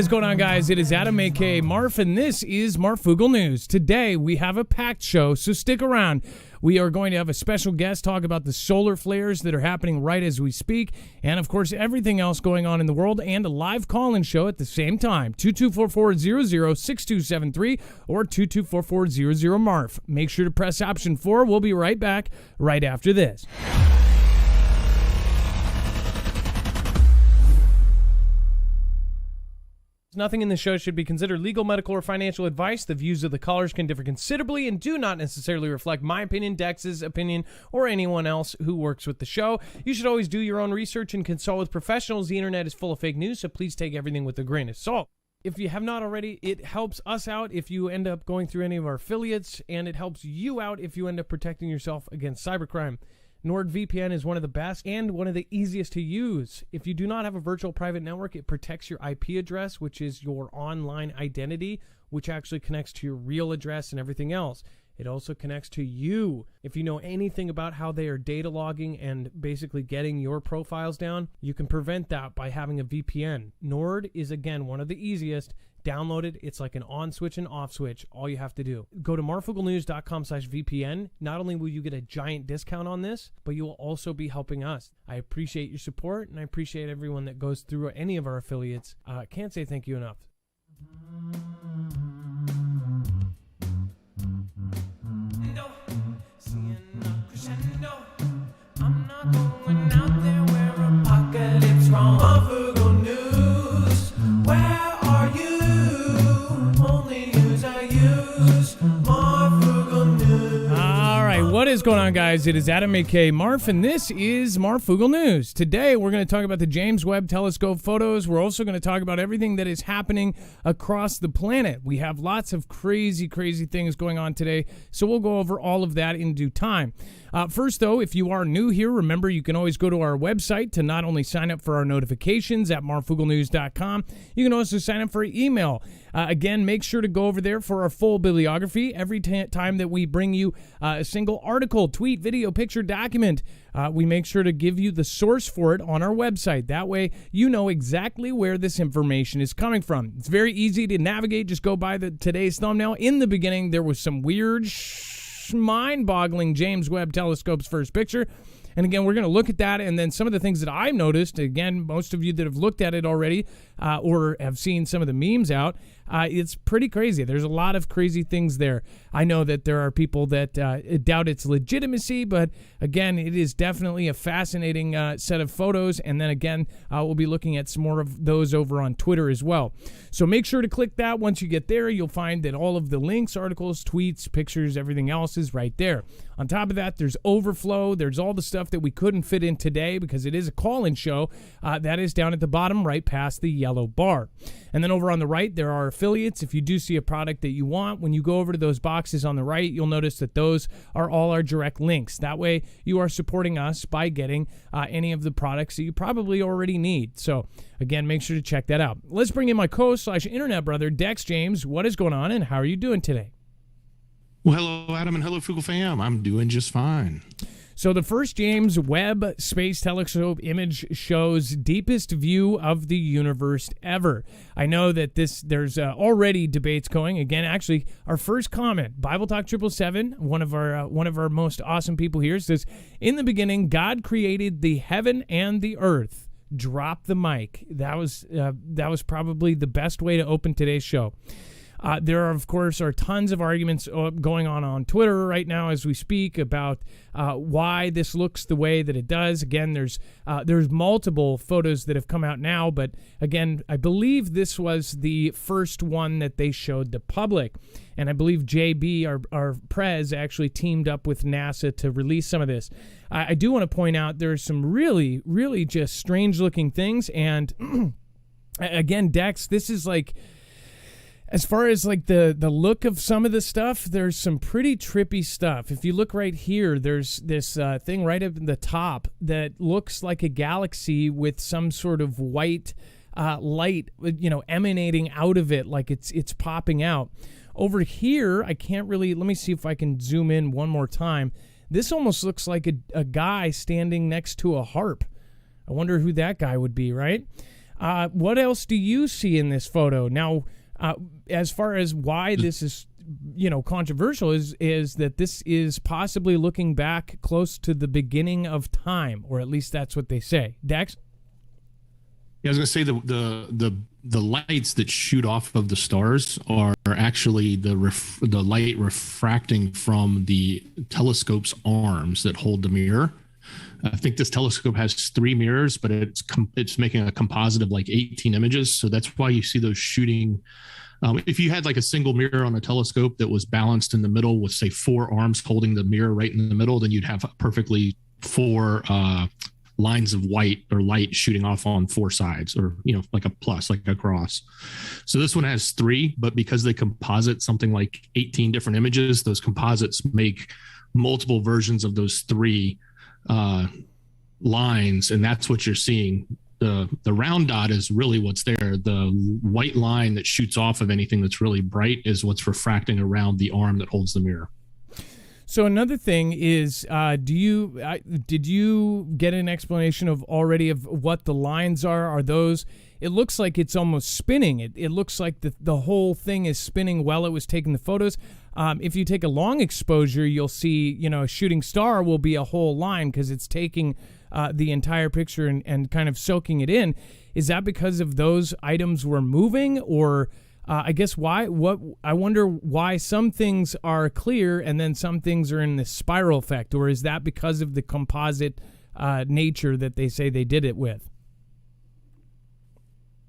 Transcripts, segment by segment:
is going on, guys? It is Adam, a.k.a. Marf, and this is Marfoogle News. Today, we have a packed show, so stick around. We are going to have a special guest talk about the solar flares that are happening right as we speak, and, of course, everything else going on in the world, and a live call-in show at the same time. 2244-006273 or 2244-00-MARF. Make sure to press option 4. We'll be right back right after this. Nothing in this show should be considered legal, medical, or financial advice. The views of the callers can differ considerably and do not necessarily reflect my opinion, Dex's opinion, or anyone else who works with the show. You should always do your own research and consult with professionals. The internet is full of fake news, so please take everything with a grain of salt. If you have not already, it helps us out if you end up going through any of our affiliates, and it helps you out if you end up protecting yourself against cybercrime. NordVPN is one of the best and one of the easiest to use. If you do not have a virtual private network, it protects your IP address, which is your online identity, which actually connects to your real address and everything else. It also connects to you. If you know anything about how they are data logging and basically getting your profiles down, you can prevent that by having a VPN. Nord is, again, one of the easiest. Download it. It's like an on switch and off switch. All you have to do. Go to marfooglenews.com/VPN. Not only will you get a giant discount on this, but you will also be helping us. I appreciate your support, and I appreciate everyone that goes through any of our affiliates. Can't say thank you enough. I'm not going out there where apocalypse wrong. Marfoogle News, where are you? Only news I use. Marfoogle News. All right, what is going on, guys? It is Adam, a.k.a. Marf, and this is Marfoogle News. Today, we're going to talk about the James Webb Telescope photos. We're also going to talk about everything that is happening across the planet. We have lots of crazy things going on today, so we'll go over all of that in due time. First, though, if you are new here, remember you can always go to our website to not only sign up for our notifications at marfooglenews.com, you can also sign up for email. Again, make sure to go over there for our full bibliography. Every time that we bring you a single article, tweet, video, picture, document, we make sure to give you the source for it on our website. That way, you know exactly where this information is coming from. It's very easy to navigate. Just go by today's thumbnail. In the beginning, there was some weird mind-boggling James Webb Telescope's first picture. And again, we're going to look at that, and then some of the things that I've noticed. Again, most of you that have looked at it already or have seen some of the memes out, it's pretty crazy. There's a lot of crazy things there. I know that there are people that doubt its legitimacy, but again, it is definitely a fascinating set of photos. And then again, we'll be looking at some more of those over on Twitter as well. So make sure to click that. Once you get there, you'll find that all of the links, articles, tweets, pictures, everything else is right there. On top of that, there's overflow. There's all the stuff that we couldn't fit in today because it is a call-in show. That is down at the bottom right past the yellow bar. And then over on the right, there are affiliates. If you do see a product that you want, when you go over to those boxes on the right, you'll notice that those are all our direct links. That way, you are supporting us by getting any of the products that you probably already need. So, again, make sure to check that out. Let's bring in my co-host/internet brother, Dex James. What is going on, and how are you doing today? Well, hello, Adam, and hello, Foogle fam. I'm doing just fine. So the first James Webb Space Telescope image shows deepest view of the universe ever. I know that there's already debates going. Again, actually, our first comment, Bible Talk 777, one of our most awesome people here, says, "In the beginning, God created the heaven and the earth." Drop the mic. That was probably the best way to open today's show. There are, of course, tons of arguments going on Twitter right now as we speak about why this looks the way that it does. Again, there's multiple photos that have come out now, but again, I believe this was the first one that they showed the public. And I believe JB, our Prez, actually teamed up with NASA to release some of this. I do want to point out there's some really, really just strange-looking things. And again, Dex, this is like... As far as like the look of some of the stuff, there's some pretty trippy stuff. If you look right here, there's this thing right up in the top that looks like a galaxy with some sort of white light, emanating out of it, like it's popping out. Over here, I can't really. Let me see if I can zoom in one more time. This almost looks like a guy standing next to a harp. I wonder who that guy would be, right? What else do you see in this photo? Now, as far as why this is, controversial is that this is possibly looking back close to the beginning of time, or at least that's what they say. Dex? Yeah, I was going to say the lights that shoot off of the stars are actually the light refracting from the telescope's arms that hold the mirror. I think this telescope has 3 mirrors, but it's making a composite of like 18 images. So that's why you see those shooting. If you had like a single mirror on a telescope that was balanced in the middle with, say, 4 arms holding the mirror right in the middle, then you'd have perfectly 4 lines of white or light shooting off on 4 sides, or, like a plus, like a cross. So this one has 3, but because they composite something like 18 different images, those composites make multiple versions of those 3 lines, and that's what you're seeing. The round dot is really what's there. The white line that shoots off of anything that's really bright is what's refracting around the arm that holds the mirror. So another thing is, did you get an explanation of what the lines are? Are those? It looks like it's almost spinning. It looks like the whole thing is spinning while it was taking the photos. If you take a long exposure, you'll see, a shooting star will be a whole line because it's taking the entire picture and kind of soaking it in. Is that because of those items were moving, or I guess why? I wonder why some things are clear and then some things are in this spiral effect, or is that because of the composite nature that they say they did it with?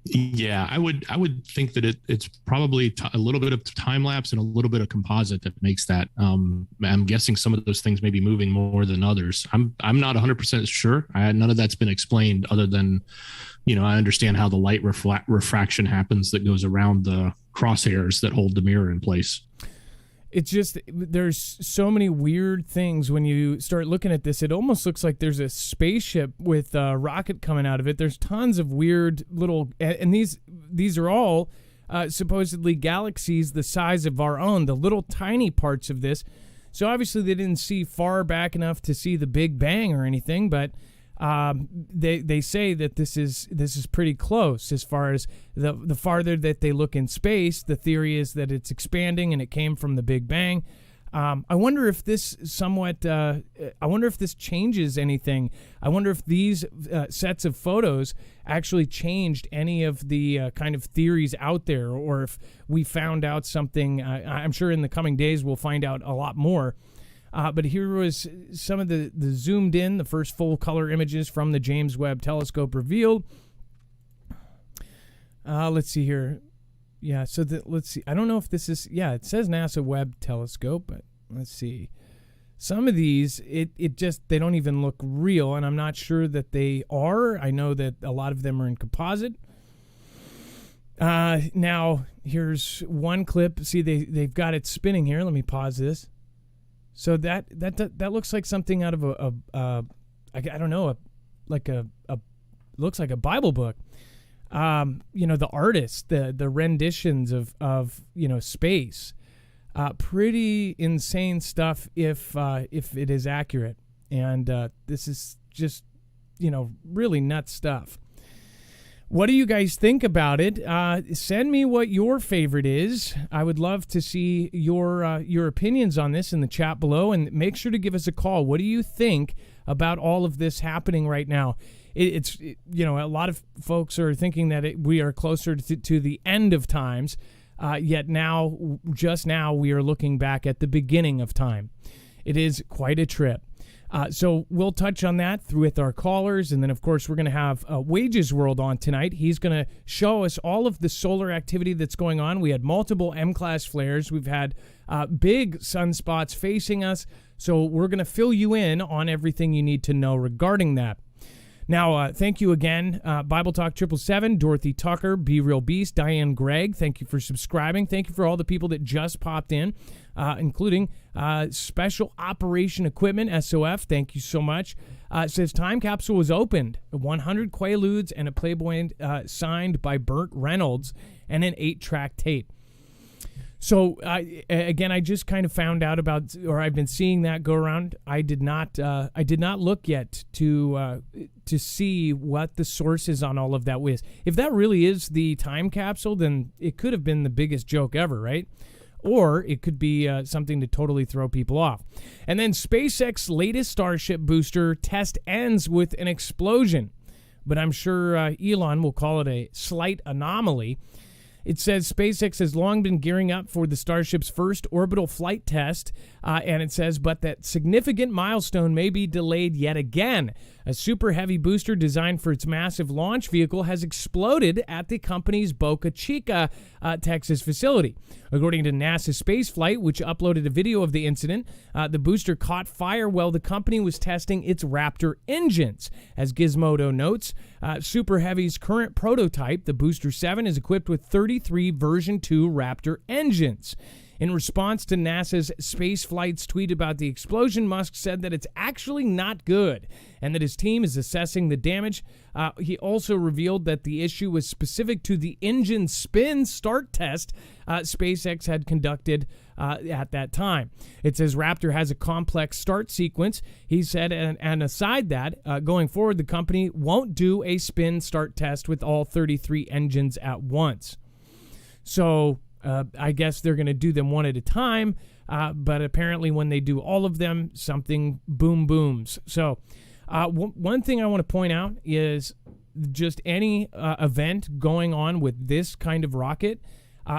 Yeah, I would think that it's probably a little bit of time lapse and a little bit of composite that makes that. I'm guessing some of those things may be moving more than others. I'm not 100% sure. None of that's been explained other than, I understand how the light refraction happens that goes around the crosshairs that hold the mirror in place. It's just, there's so many weird things when you start looking at this. It almost looks like there's a spaceship with a rocket coming out of it. There's tons of weird little, and these are all supposedly galaxies the size of our own, the little tiny parts of this. So obviously they didn't see far back enough to see the Big Bang or anything, but they say that this is pretty close as far as the farther that they look in space. The theory is that it's expanding and it came from the Big Bang. I wonder if this changes anything. I wonder if these sets of photos actually changed any of the kind of theories out there, or if we found out something. I'm sure in the coming days we'll find out a lot more. But here was some of the zoomed in, the first full color images from the James Webb Telescope revealed. Let's see here. Yeah, so let's see. I don't know if this is, it says NASA Webb Telescope, but let's see. Some of these, it just, they don't even look real, and I'm not sure that they are. I know that a lot of them are in composite. Now, here's one clip. See, they've got it spinning here. Let me pause this. So that looks like something out of I don't know, looks like a Bible book. The artists, the renditions of space, pretty insane stuff if it is accurate. And this is just really nuts stuff. What do you guys think about it? Send me what your favorite is. I would love to see your opinions on this in the chat below, and make sure to give us a call. What do you think about all of this happening right now? It's a lot of folks are thinking that we are closer to the end of times, yet just now we are looking back at the beginning of time. It is quite a trip. So we'll touch on that with our callers. And then, of course, we're going to have Wages World on tonight. He's going to show us all of the solar activity that's going on. We had multiple M-class flares. We've had big sunspots facing us. So we're going to fill you in on everything you need to know regarding that. Now, thank you again, Bible Talk 777, Dorothy Tucker, Be Real Beast, Diane Gregg. Thank you for subscribing. Thank you for all the people that just popped in, including Special Operation Equipment, SOF. Thank you so much. It says Time Capsule was opened, 100 Quaaludes and a Playboy signed by Burt Reynolds, and an 8-track tape. So again, I just kind of found out about, or I've been seeing that go around. I did not look yet to see what the source is on all of that was. If that really is the time capsule, then it could have been the biggest joke ever, right? Or it could be something to totally throw people off. And then SpaceX's latest Starship booster test ends with an explosion, but I'm sure Elon will call it a slight anomaly. It says SpaceX has long been gearing up for the Starship's first orbital flight test, and it says, but that significant milestone may be delayed yet again. A super heavy booster designed for its massive launch vehicle has exploded at the company's Boca Chica, Texas facility. According to NASA Spaceflight, which uploaded a video of the incident, the booster caught fire while the company was testing its Raptor engines. As Gizmodo notes, Super Heavy's current prototype, the Booster 7, is equipped with 33 version 2 Raptor engines. In response to NASA's Spaceflight's tweet about the explosion, Musk said that it's actually not good and that his team is assessing the damage. He also revealed that the issue was specific to the engine spin start test SpaceX had conducted at that time. It says Raptor has a complex start sequence, he said, and aside that, going forward, the company won't do a spin start test with all 33 engines at once. So I guess they're going to do them one at a time, but apparently when they do all of them, something booms. So one thing I want to point out is just any event going on with this kind of rocket,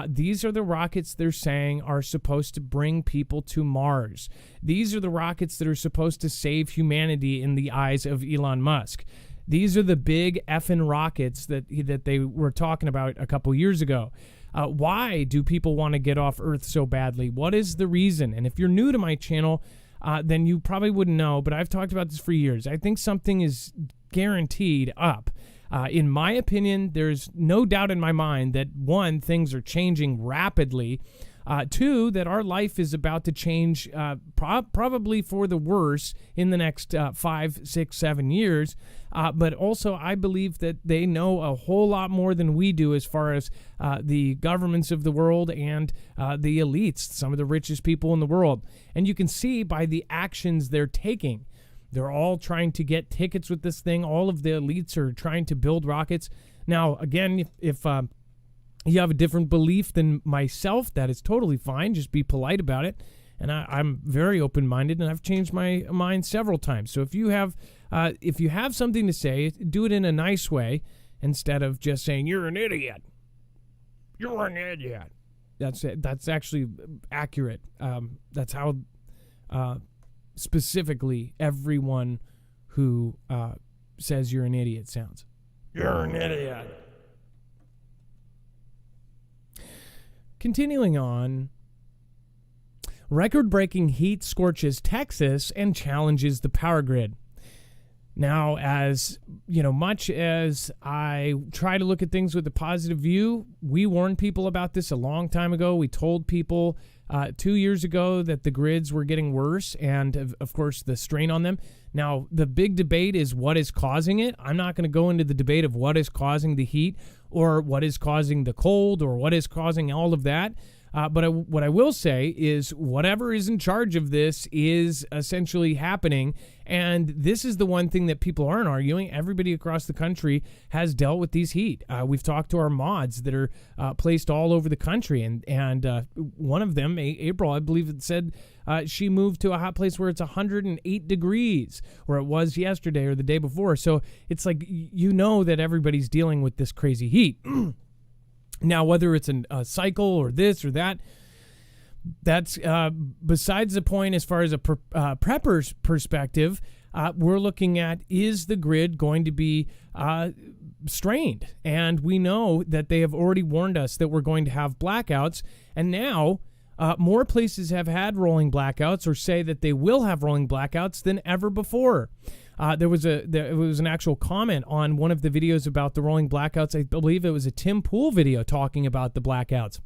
these are the rockets they're saying are supposed to bring people to Mars. These are the rockets that are supposed to save humanity in the eyes of Elon Musk. These are the big effing rockets that they were talking about a couple years ago. Why do people want to get off Earth so badly? What is the reason? And if you're new to my channel, then you probably wouldn't know, but I've talked about this for years. I think something is guaranteed up. In my opinion, there's no doubt in my mind that, one, things are changing rapidly. Two, that our life is about to change probably for the worse in the next 5, 6, 7 years. But also, I believe that they know a whole lot more than we do as far as the governments of the world and the elites, some of the richest people in the world. And you can see by the actions they're taking. They're all trying to get tickets with this thing. All of the elites are trying to build rockets. Now, again, if you have a different belief than myself, that is totally fine. Just be polite about it. And I'm very open-minded, and I've changed my mind several times. So if you have something to say, do it in a nice way instead of just saying, you're an idiot. You're an idiot. That's it. That's actually accurate. That's how specifically everyone who says you're an idiot sounds. You're an idiot. Continuing on, record-breaking heat scorches Texas and challenges the power grid. Now, as you know, much as I try to look at things with a positive view, we warned people about this a long time ago. We told people 2 years ago that the grids were getting worse and, of course, the strain on them. Now, the big debate is what is causing it. I'm not going to go into the debate of what is causing the heat or what is causing the cold or what is causing all of that. But what I will say is whatever is in charge of this is essentially happening. And this is the one thing that people aren't arguing. Everybody across the country has dealt with these heat. We've talked to our mods that are placed all over the country. And one of them, April, I believe it said she moved to a hot place where it's 108 degrees, or it was yesterday or the day before. So it's like, you know that everybody's dealing with this crazy heat. Now, whether it's a cycle or this or that, that's besides the point as far as a prepper's perspective. We're looking at, is the grid going to be strained? And we know that they have already warned us that we're going to have blackouts. And now more places have had rolling blackouts or say that they will have rolling blackouts than ever before. There was an actual comment on one of the videos about the rolling blackouts. I believe it was a Tim Pool video talking about the blackouts,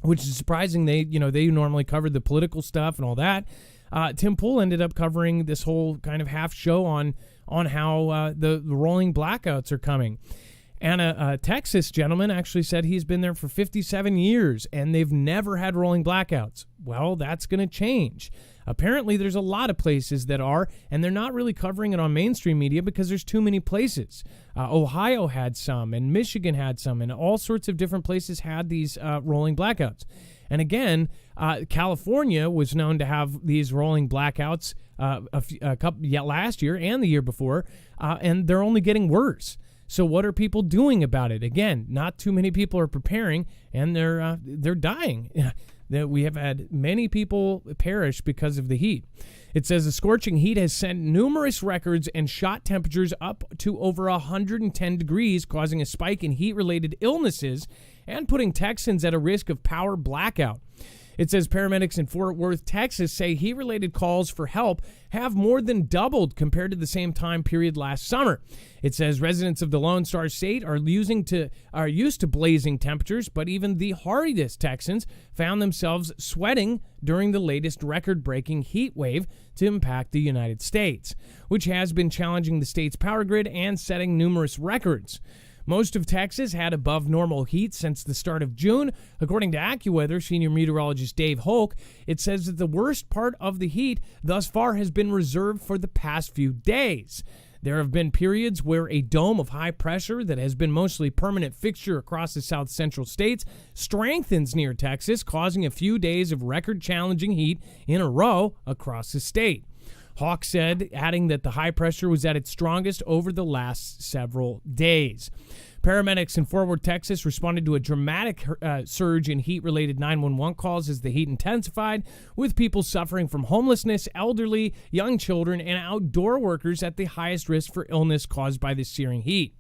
which is surprising. They normally cover the political stuff and all that. Tim Pool ended up covering this whole kind of half show on how the rolling blackouts are coming. And a Texas gentleman actually said he's been there for 57 years and they've never had rolling blackouts. Well, that's going to change. Apparently, there's a lot of places that are, and they're not really covering it on mainstream media because there's too many places. Ohio had some, and Michigan had some, and all sorts of different places had these rolling blackouts. And again, California was known to have these rolling blackouts last year and the year before, and they're only getting worse. So what are people doing about it? Again, not too many people are preparing, and they're dying. That we have had many people perish because of the heat. It says the scorching heat has sent numerous records and shot temperatures up to over 110 degrees, causing a spike in heat-related illnesses and putting Texans at a risk of power blackout. It says paramedics in Fort Worth, Texas say heat-related calls for help have more than doubled compared to the same time period last summer. It says residents of the Lone Star State are used to blazing temperatures, but even the hardiest Texans found themselves sweating during the latest record-breaking heat wave to impact the United States, which has been challenging the state's power grid and setting numerous records. Most of Texas had above normal heat since the start of June. According to AccuWeather senior meteorologist Dave Hoke, it says that the worst part of the heat thus far has been reserved for the past few days. There have been periods where a dome of high pressure that has been mostly permanent fixture across the south central states strengthens near Texas, causing a few days of record-challenging heat in a row across the state. Hawk said, adding that the high pressure was at its strongest over the last several days. Paramedics in Fort Worth, Texas responded to a dramatic surge in heat-related 911 calls as the heat intensified, with people suffering from homelessness, elderly, young children, and outdoor workers at the highest risk for illness caused by the searing heat.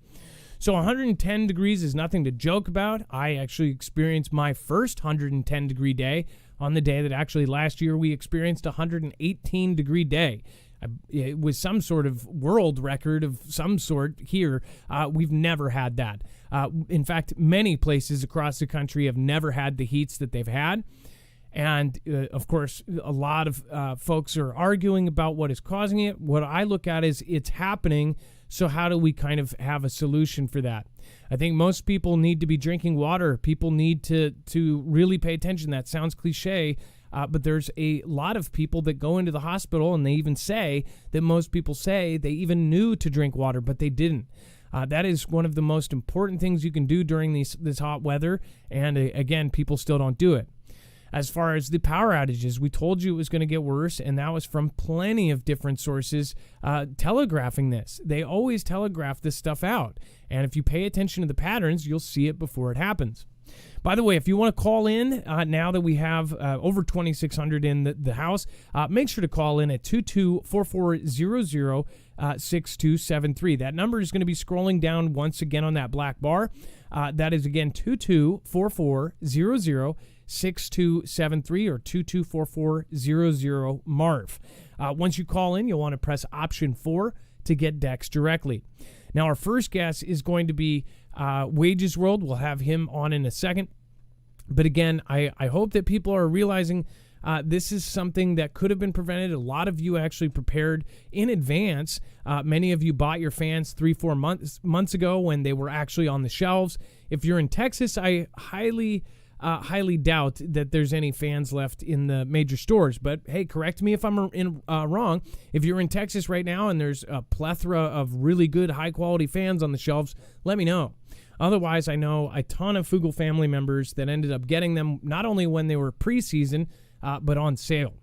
So 110 degrees is nothing to joke about. I actually experienced my first 110-degree day on the day that actually last year we experienced a 118-degree day. It was some sort of world record of some sort here. We've never had that. In fact, many places across the country have never had the heats that they've had. And, of course, a lot of folks are arguing about what is causing it. What I look at is it's happening, so how do we kind of have a solution for that? I think most people need to be drinking water. People need to really pay attention. That sounds cliche, but there's a lot of people that go into the hospital, and they even say that most people say they even knew to drink water, but they didn't. That is one of the most important things you can do during this hot weather, and again, people still don't do it. As far as the power outages, we told you it was going to get worse, and that was from plenty of different sources telegraphing this. They always telegraph this stuff out, and if you pay attention to the patterns, you'll see it before it happens. By the way, if you want to call in, now that we have over 2,600 in the house, make sure to call in at 224400-6273. That number is going to be scrolling down once again on that black bar. That is, again, 224400-6273 or 224400-MARF. Once you call in, you'll want to press option 4 to get Dex directly. Now, our first guest is going to be Wages World. We'll have him on in a second. But again, I hope that people are realizing this is something that could have been prevented. A lot of you actually prepared in advance. Many of you bought your fans 3-4 months ago when they were actually on the shelves. If you're in Texas, I highly doubt that there's any fans left in the major stores. But hey, correct me if I'm wrong. If you're in Texas right now and there's a plethora of really good, high-quality fans on the shelves, let me know. Otherwise, I know a ton of Foogle family members that ended up getting them not only when they were preseason, but on sale.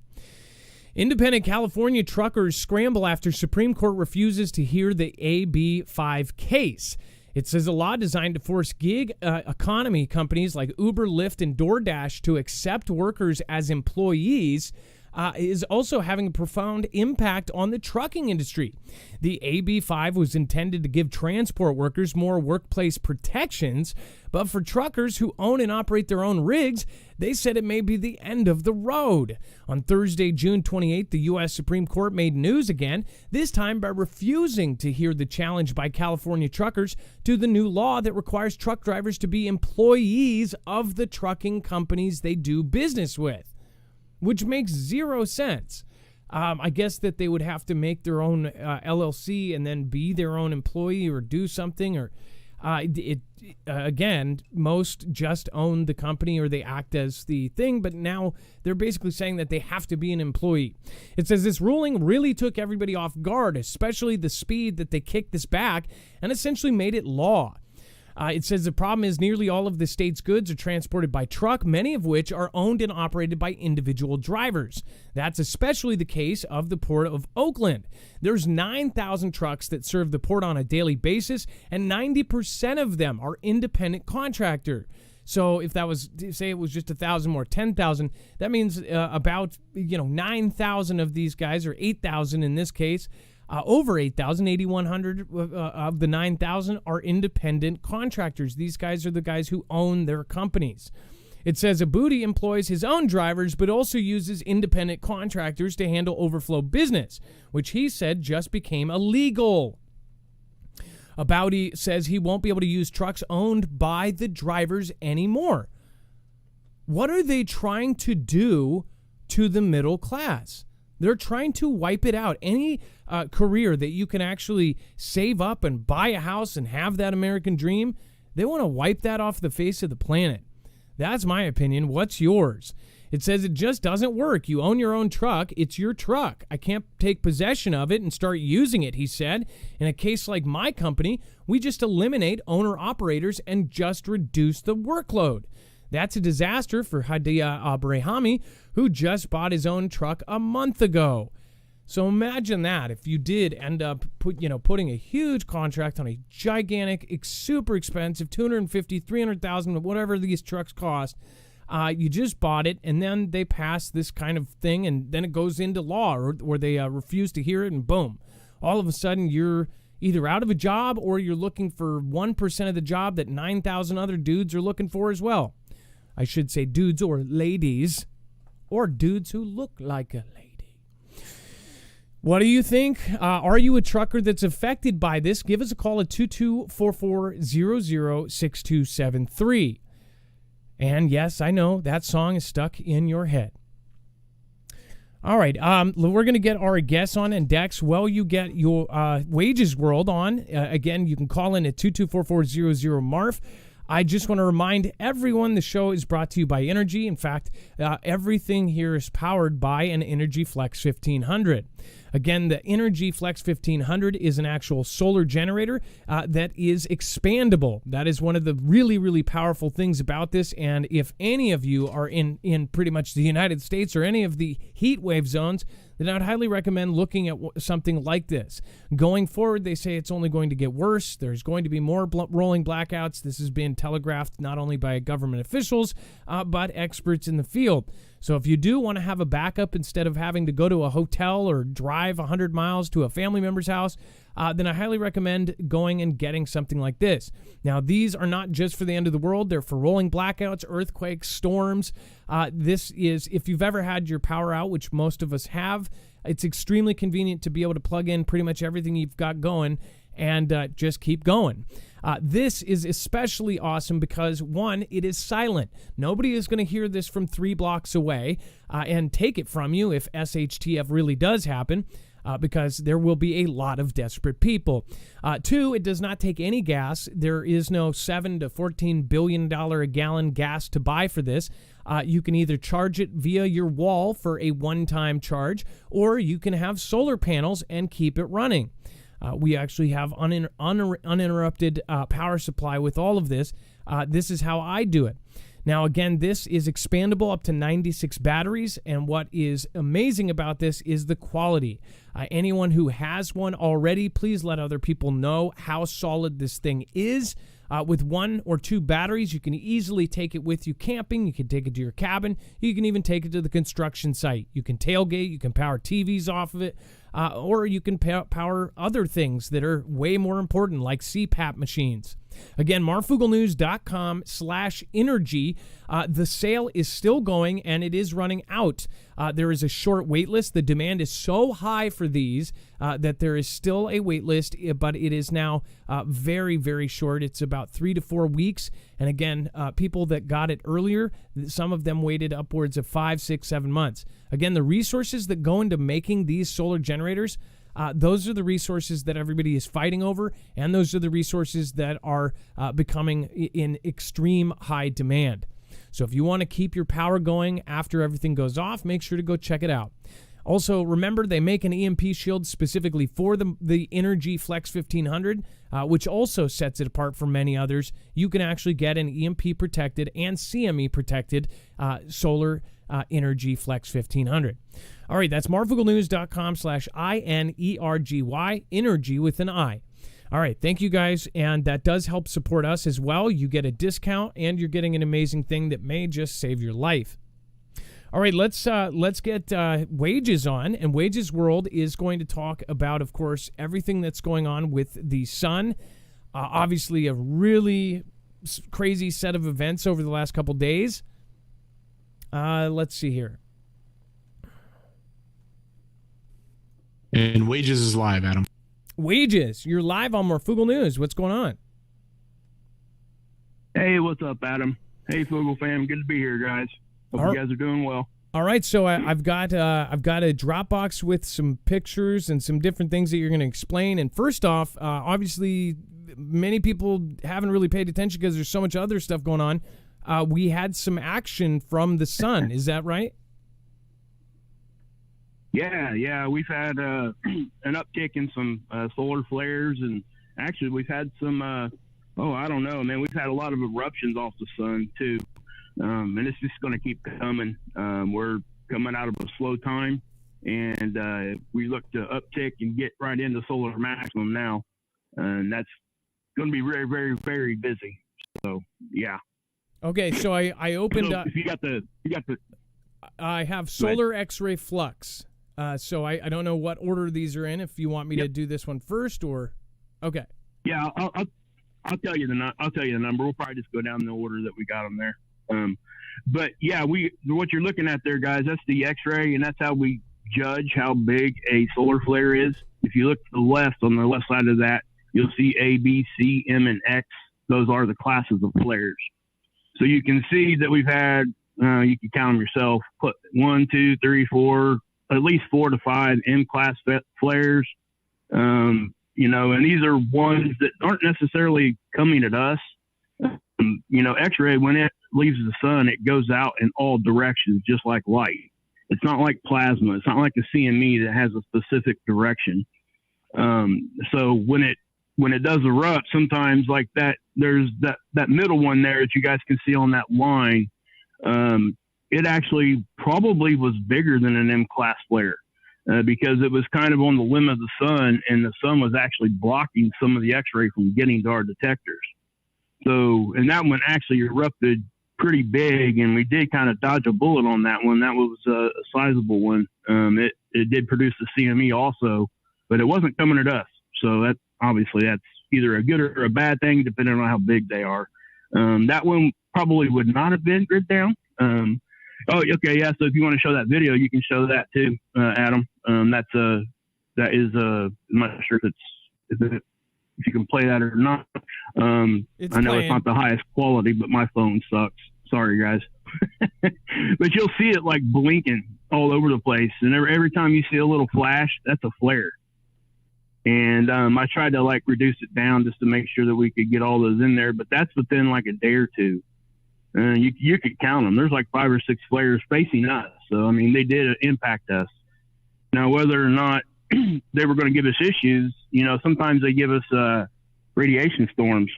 Independent California truckers scramble after Supreme Court refuses to hear the AB5 case. It says a law designed to force gig economy companies like Uber, Lyft, and DoorDash to accept workers as employees is also having a profound impact on the trucking industry. The AB5 was intended to give transport workers more workplace protections, but for truckers who own and operate their own rigs, they said it may be the end of the road. On Thursday, June 28th, the U.S. Supreme Court made news again, this time by refusing to hear the challenge by California truckers to the new law that requires truck drivers to be employees of the trucking companies they do business with, which makes zero sense. I guess that they would have to make their own LLC and then be their own employee or do something, or Again, most just own the company or they act as the thing, but now they're basically saying that they have to be an employee. It says this ruling really took everybody off guard, especially the speed that they kicked this back and essentially made it law. It says the problem is nearly all of the state's goods are transported by truck, many of which are owned and operated by individual drivers. That's especially the case of the Port of Oakland. There's 9,000 trucks that serve the port on a daily basis, and 90% of them are independent contractor. So if that was, say it was just 1,000 more, 10,000, that means about 9,000 of these guys, or 8,000 in this case, over 8,000, 8,100 of the 9,000 are independent contractors. These guys are the guys who own their companies. It says Aboudi employs his own drivers, but also uses independent contractors to handle overflow business, which he said just became illegal. Aboudi says he won't be able to use trucks owned by the drivers anymore. What are they trying to do to the middle class? They're trying to wipe it out. Any career that you can actually save up and buy a house and have that American dream, they want to wipe that off the face of the planet. That's my opinion. What's yours? It says it just doesn't work. You own your own truck. It's your truck. I can't take possession of it and start using it, he said. In a case like my company, we just eliminate owner-operators and just reduce the workload. That's a disaster for Hadia Abrahami, who just bought his own truck a month ago. So imagine that if you did end up putting a huge contract on a gigantic, super expensive, $250,000, $300,000, whatever these trucks cost. You just bought it, and then they pass this kind of thing, and then it goes into law, or they refuse to hear it, and boom. All of a sudden, you're either out of a job, or you're looking for 1% of the job that 9,000 other dudes are looking for as well. I should say dudes or ladies, or dudes who look like a lady. What do you think? Are you a trucker that's affected by this? Give us a call at 2244-006273. And yes, I know that song is stuck in your head. All right, we're going to get our guests on, and Dex, while you get your Wages World on, again, you can call in at 2244-00-MARF. I just want to remind everyone the show is brought to you by Energy. In fact, everything here is powered by an Energy Flex 1500. Again, the Energy Flex 1500 is an actual solar generator that is expandable. That is one of the really, really powerful things about this. And if any of you are in pretty much the United States or any of the heat wave zones, then I would highly recommend looking at something like this. Going forward, they say it's only going to get worse. There's going to be more rolling blackouts. This has been telegraphed not only by government officials, but experts in the field. So if you do want to have a backup instead of having to go to a hotel or drive 100 miles to a family member's house, then I highly recommend going and getting something like this. Now, these are not just for the end of the world. They're for rolling blackouts, earthquakes, storms. This is, if you've ever had your power out, which most of us have, it's extremely convenient to be able to plug in pretty much everything you've got going and just keep going. This is especially awesome because, one, it is silent. Nobody is going to hear this from 3 blocks away and take it from you if SHTF really does happen. Because there will be a lot of desperate people. 2, it does not take any gas. There is no $7 to $14 billion a gallon gas to buy for this. You can either charge it via your wall for a one-time charge, or you can have solar panels and keep it running. We actually have uninterrupted power supply with all of this. This is how I do it. Now, again, this is expandable up to 96 batteries, and what is amazing about this is the quality. Anyone who has one already, please let other people know how solid this thing is. With 1 or 2 batteries, you can easily take it with you camping. You can take it to your cabin. You can even take it to the construction site. You can tailgate. You can power TVs off of it. Or you can power other things that are way more important, like CPAP machines. Again, marfoogle.com/energy. The sale is still going, and it is running out. There is a short wait list. The demand is so high for these that there is still a wait list, but it is now very, very short. It's about 3 to 4 weeks. And again, people that got it earlier, some of them waited upwards of 5, 6, 7 months. Again, the resources that go into making these solar generators, those are the resources that everybody is fighting over, and those are the resources that are becoming in extreme high demand. So if you want to keep your power going after everything goes off, make sure to go check it out. Also, remember, they make an EMP shield specifically for the Energy Flex 1500, which also sets it apart from many others. You can actually get an EMP protected and CME protected solar Energy Flex 1500. All right, that's marfugglenews.com/INERGY, energy with an I. All right, thank you guys, and that does help support us as well. You get a discount, and you're getting an amazing thing that may just save your life. All right, let's get Wages on, and Wages World is going to talk about, of course, everything that's going on with the sun. Obviously, a really crazy set of events over the last couple days. Let's see here. And Wages is live, Adam. Wages, you're live on Marfoogle News. What's going on? Hey, what's up, Adam? Hey, Foogle fam. Good to be here, guys. Hope you guys are doing well. All right, so I've got a Dropbox with some pictures and some different things that you're going to explain. And first off, obviously, many people haven't really paid attention because there's so much other stuff going on. We had some action from the sun. Is that right? Yeah. We've had an uptick in some solar flares, and actually we've had some. I don't know, man. We've had a lot of eruptions off the sun too. And it's just going to keep coming. We're coming out of a slow time, and we look to uptick and get right into solar maximum now, and that's going to be very, very, very busy. So, yeah. Okay, so I opened up. If you got the. I have solar X-ray flux. So I don't know what order these are in. If you want me to do this one first, or okay. Yeah, I'll tell you the number. We'll probably just go down the order that we got them there. But yeah, what you're looking at there, guys, that's the X-ray, and that's how we judge how big a solar flare is. If you look to the left, on the left side of that, you'll see A, B, C, M, and X. Those are the classes of flares. So you can see that we've had, you can count them yourself, put 1, 2, 3, 4, at least 4 to 5 M-class flares. And these are ones that aren't necessarily coming at us. X-ray, when it leaves the sun, it goes out in all directions, just like light. It's not like plasma. It's not like a CME that has a specific direction. So when it does erupt, sometimes like that, there's that middle one there that you guys can see on that line. It actually probably was bigger than an M-class flare because it was kind of on the limb of the sun, and the sun was actually blocking some of the X-ray from getting to our detectors. So, and that one actually erupted pretty big, and we did kind of dodge a bullet on that one. That was a sizable one. It did produce the CME also, but it wasn't coming at us. So that's either a good or a bad thing, depending on how big they are. That one probably would not have been grid down. Okay, yeah. So if you want to show that video, you can show that too, Adam. I'm not sure if you can play that or not. I know it's not the highest quality, but my phone sucks. Sorry, guys. But you'll see it like blinking all over the place, and every time you see a little flash, that's a flare. And I tried to like reduce it down just to make sure that we could get all those in there, but that's within like a day or two. You could count them. There's like 5 or 6 flares facing us. So, I mean, they did impact us. Now, whether or not they were going to give us issues, sometimes they give us radiation storms.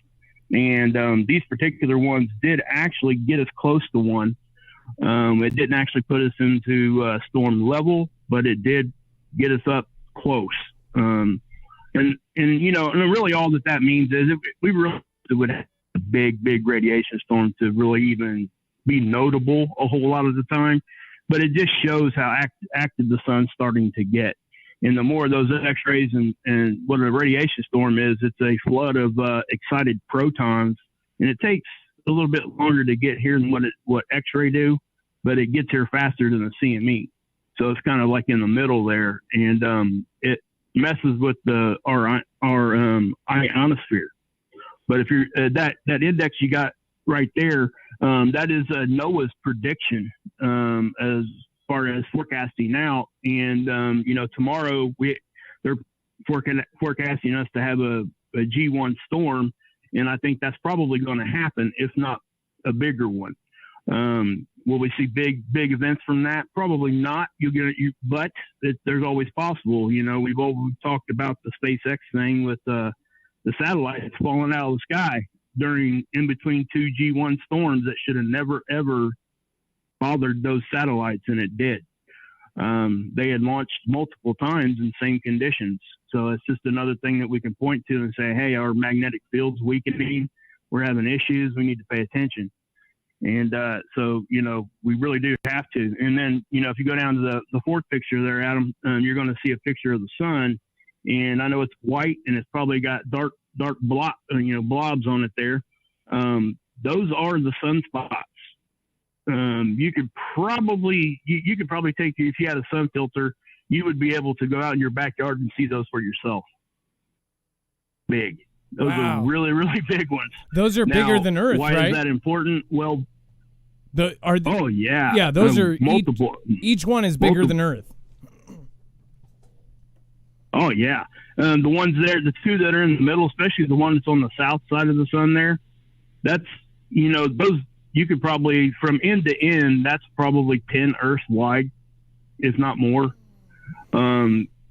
And these particular ones did actually get us close to one. It didn't actually put us into storm level, but it did get us up close. And really all that means is we really would have a big radiation storm to really even be notable a whole lot of the time. But it just shows how active the sun's starting to get. And the more of those X-rays and what a radiation storm is, it's a flood of excited protons. And it takes a little bit longer to get here than what X-ray do, but it gets here faster than the CME. So it's kind of like in the middle there. And it messes with our ionosphere. But if you're that index you got right there, that is NOAA's prediction as far as forecasting out. And tomorrow they're forecasting us to have a G1 storm, and I think that's probably going to happen, if not a bigger one. Will we see big events from that? Probably not. But there's always possible. You know, we've always talked about the SpaceX thing with the satellites falling out of the sky in between two G1 storms that should have never ever bothered those satellites, and it did. They had launched multiple times in same conditions, so it's just another thing that we can point to and say, hey, our magnetic field's weakening. We're having issues. We need to pay attention. And so, you know, we really do have to. And then, you know, if you go down to the fourth picture there, Adam, you're going to see a picture of the sun. And I know it's white and it's probably got dark blobs on it there. Those are the sunspots. You could probably take, if you had a sun filter, you would be able to go out in your backyard and see those for yourself. Big. Those are really, really big ones. Those are bigger than Earth, why right? Why is that important? Well, oh, yeah. Yeah, those are multiple. Each one is bigger than Earth. Oh, yeah. The ones there, the two that are in the middle, especially the one that's on the south side of the sun there, that's, you know, those, you could probably, from end to end, that's probably 10 Earths wide, if not more.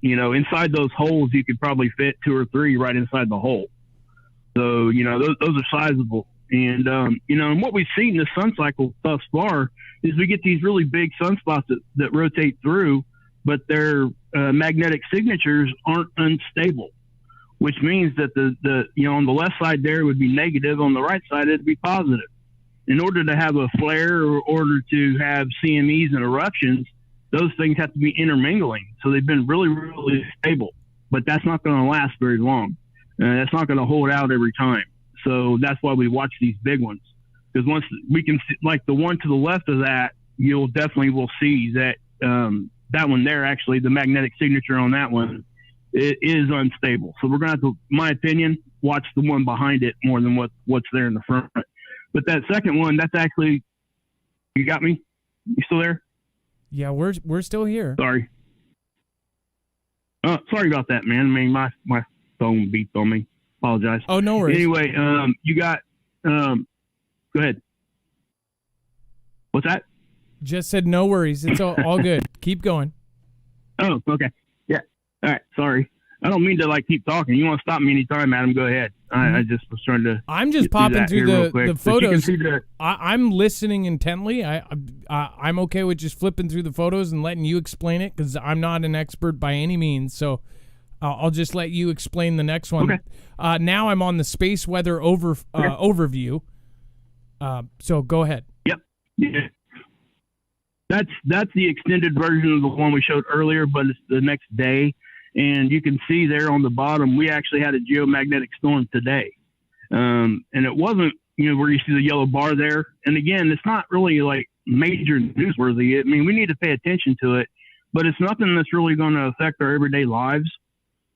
You know, inside those holes, you could probably fit 2 or 3 right inside the hole. So, you know, those are sizable. And, you know, and what we've seen this sun cycle thus far is we get these really big sunspots that rotate through, but their magnetic signatures aren't unstable, which means that the you know, on the left side there would be negative, on the right side it'd be positive. In order to have a flare or order to have CMEs and eruptions, those things have to be intermingling. So they've been really, really stable, but that's not going to last very long. That's not going to hold out every time. So that's why we watch these big ones. Because once we can see, like the one to the left of that, will see that that one there, actually, the magnetic signature on that one, it is unstable. So we're going to have to, my opinion, watch the one behind it more than what's there in the front. But that second one, that's actually, you got me? You still there? Yeah, we're still here. Sorry. Sorry about that, man. I mean, my phone beeped on me. Apologize. Oh, no worries. Anyway, you got, go ahead. What's that? Just said no worries. It's all good. Keep going. Oh, okay. Yeah. All right. Sorry. I don't mean to keep talking. You want to stop me anytime, Adam, go ahead. I just was trying to. I'm just popping through the photos. The, I'm listening intently. I'm okay with just flipping through the photos and letting you explain it, because I'm not an expert by any means. So I'll just let you explain the next one. Okay. Now I'm on the space weather overview. So go ahead. Yep. Yeah. That's the extended version of the one we showed earlier, but it's the next day. And you can see there on the bottom, we actually had a geomagnetic storm today. And it wasn't, where you see the yellow bar there. And again, it's not really major newsworthy. I mean, we need to pay attention to it, but it's nothing that's really going to affect our everyday lives.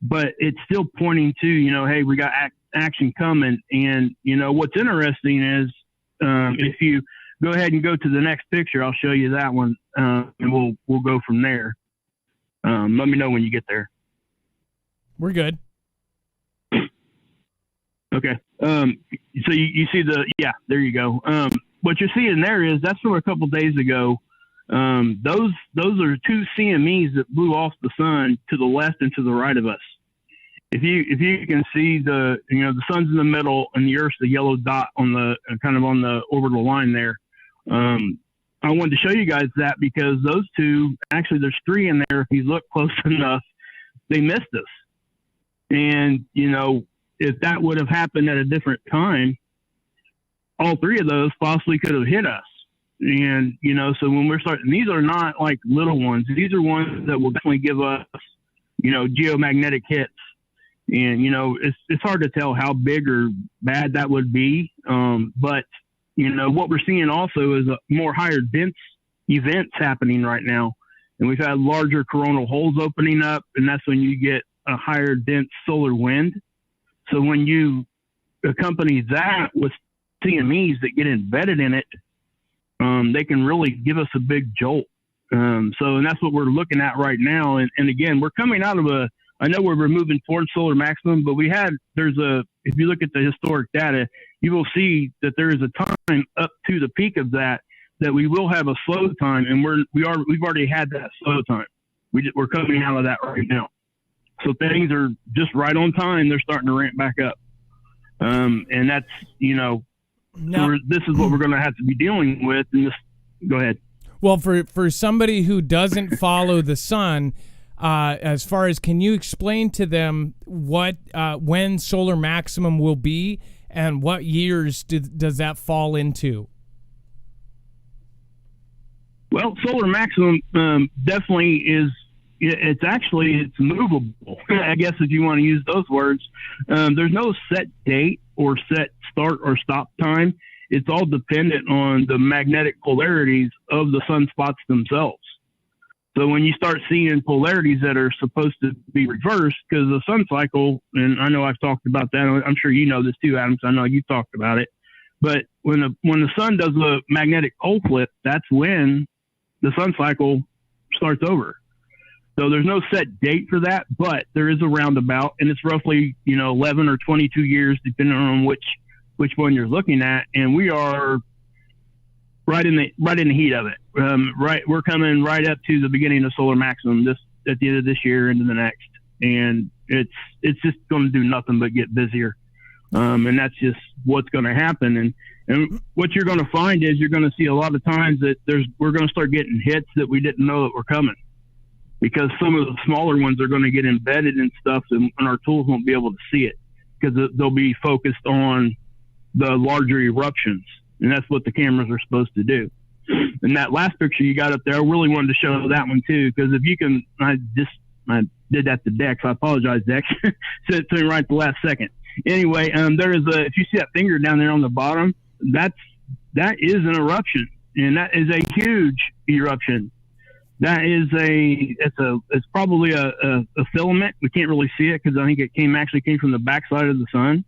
But it's still pointing to, hey, we got action coming. And, what's interesting is if you go ahead and go to the next picture, I'll show you that one, and we'll go from there. Let me know when you get there. We're good. Okay. So you see there you go. What you're seeing there is that's from a couple days ago. Those are 2 CMEs that blew off the sun to the left and to the right of us. If you can see the sun's in the middle and the Earth's the yellow dot on the kind of on the orbital line there. I wanted to show you guys that because those 2, actually there's 3 in there. If you look close enough, they missed us. And, if that would have happened at a different time, all 3 of those possibly could have hit us. And, so when we're starting, these are not little ones. These are ones that will definitely give us, geomagnetic hits. And, it's hard to tell how big or bad that would be. But, what we're seeing also is more higher dense events happening right now. And we've had larger coronal holes opening up, and that's when you get a higher dense solar wind. So when you accompany that with CMEs that get embedded in it, they can really give us a big jolt. And that's what we're looking at right now. And again, we're coming out of a I know we're moving towards solar maximum, but if you look at the historic data, you will see that there is a time up to the peak of that we will have a slow time, and we've already had that slow time. We're coming out of that right now. So things are just right on time. They're starting to ramp back up. And that's, this is what we're going to have to be dealing with. And go ahead. Well, for somebody who doesn't follow the sun, as far as, can you explain to them when solar maximum will be and what years does that fall into? Well, solar maximum definitely is. It's movable, I guess, if you want to use those words. There's no set date or set start or stop time. It's all dependent on the magnetic polarities of the sunspots themselves. So when you start seeing polarities that are supposed to be reversed, because the sun cycle, and I know I've talked about that. I'm sure you know this too, Adam. So I know you've talked about it. But when the sun does a magnetic pole flip, that's when the sun cycle starts over. So there's no set date for that, but there is a roundabout, and it's roughly 11 or 22 years, depending on which one you're looking at. And we are right in the heat of it. We're coming right up to the beginning of solar maximum at the end of this year into the next, and it's just going to do nothing but get busier. And that's just what's going to happen. And what you're going to find is you're going to see a lot of times that we're going to start getting hits that we didn't know that were coming, because some of the smaller ones are going to get embedded in stuff, and our tools won't be able to see it because they'll be focused on the larger eruptions, and that's what the cameras are supposed to do. And that last picture you got up there, I really wanted to show that one too, because if you can, I did that to Dex. I apologize, Dex. Said it to me right at the last second. Anyway, if you see that finger down there on the bottom, that is an eruption, and that is a huge eruption. That is it's probably a filament. We can't really see it because I think it actually came from the backside of the sun.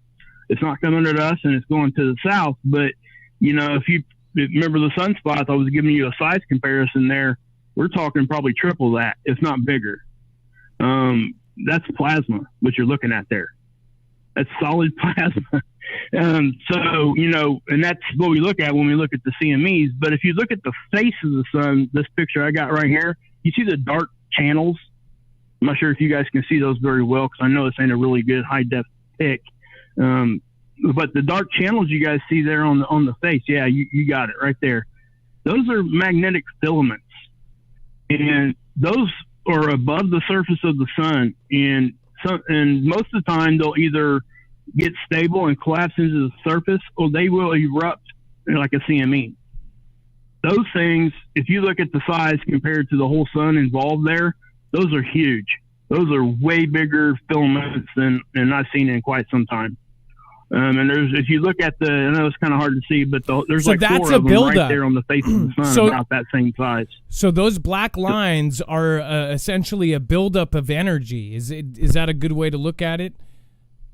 It's not coming at us, and it's going to the south. But if you remember the sunspots, I was giving you a size comparison there. We're talking probably triple that, if not bigger. That's plasma, what you're looking at there. That's solid plasma. And that's what we look at when we look at the CMEs. But if you look at the face of the sun, this picture I got right here, you see the dark channels. I'm not sure if you guys can see those very well, because I know this ain't a really good high def pic. But the dark channels you guys see there on the face, yeah, you got it right there. Those are magnetic filaments, and those are above the surface of the sun. And most of the time they'll either get stable and collapse into the surface, or they will erupt like a CME. Those things, if you look at the size compared to the whole sun involved there, those are huge. Those are way bigger filaments than I've seen in quite some time. And if you look at I know it's kind of hard to see, but there's like four of them right there on the face of the sun, about that same size. So those black lines are essentially a buildup of energy. Is that a good way to look at it?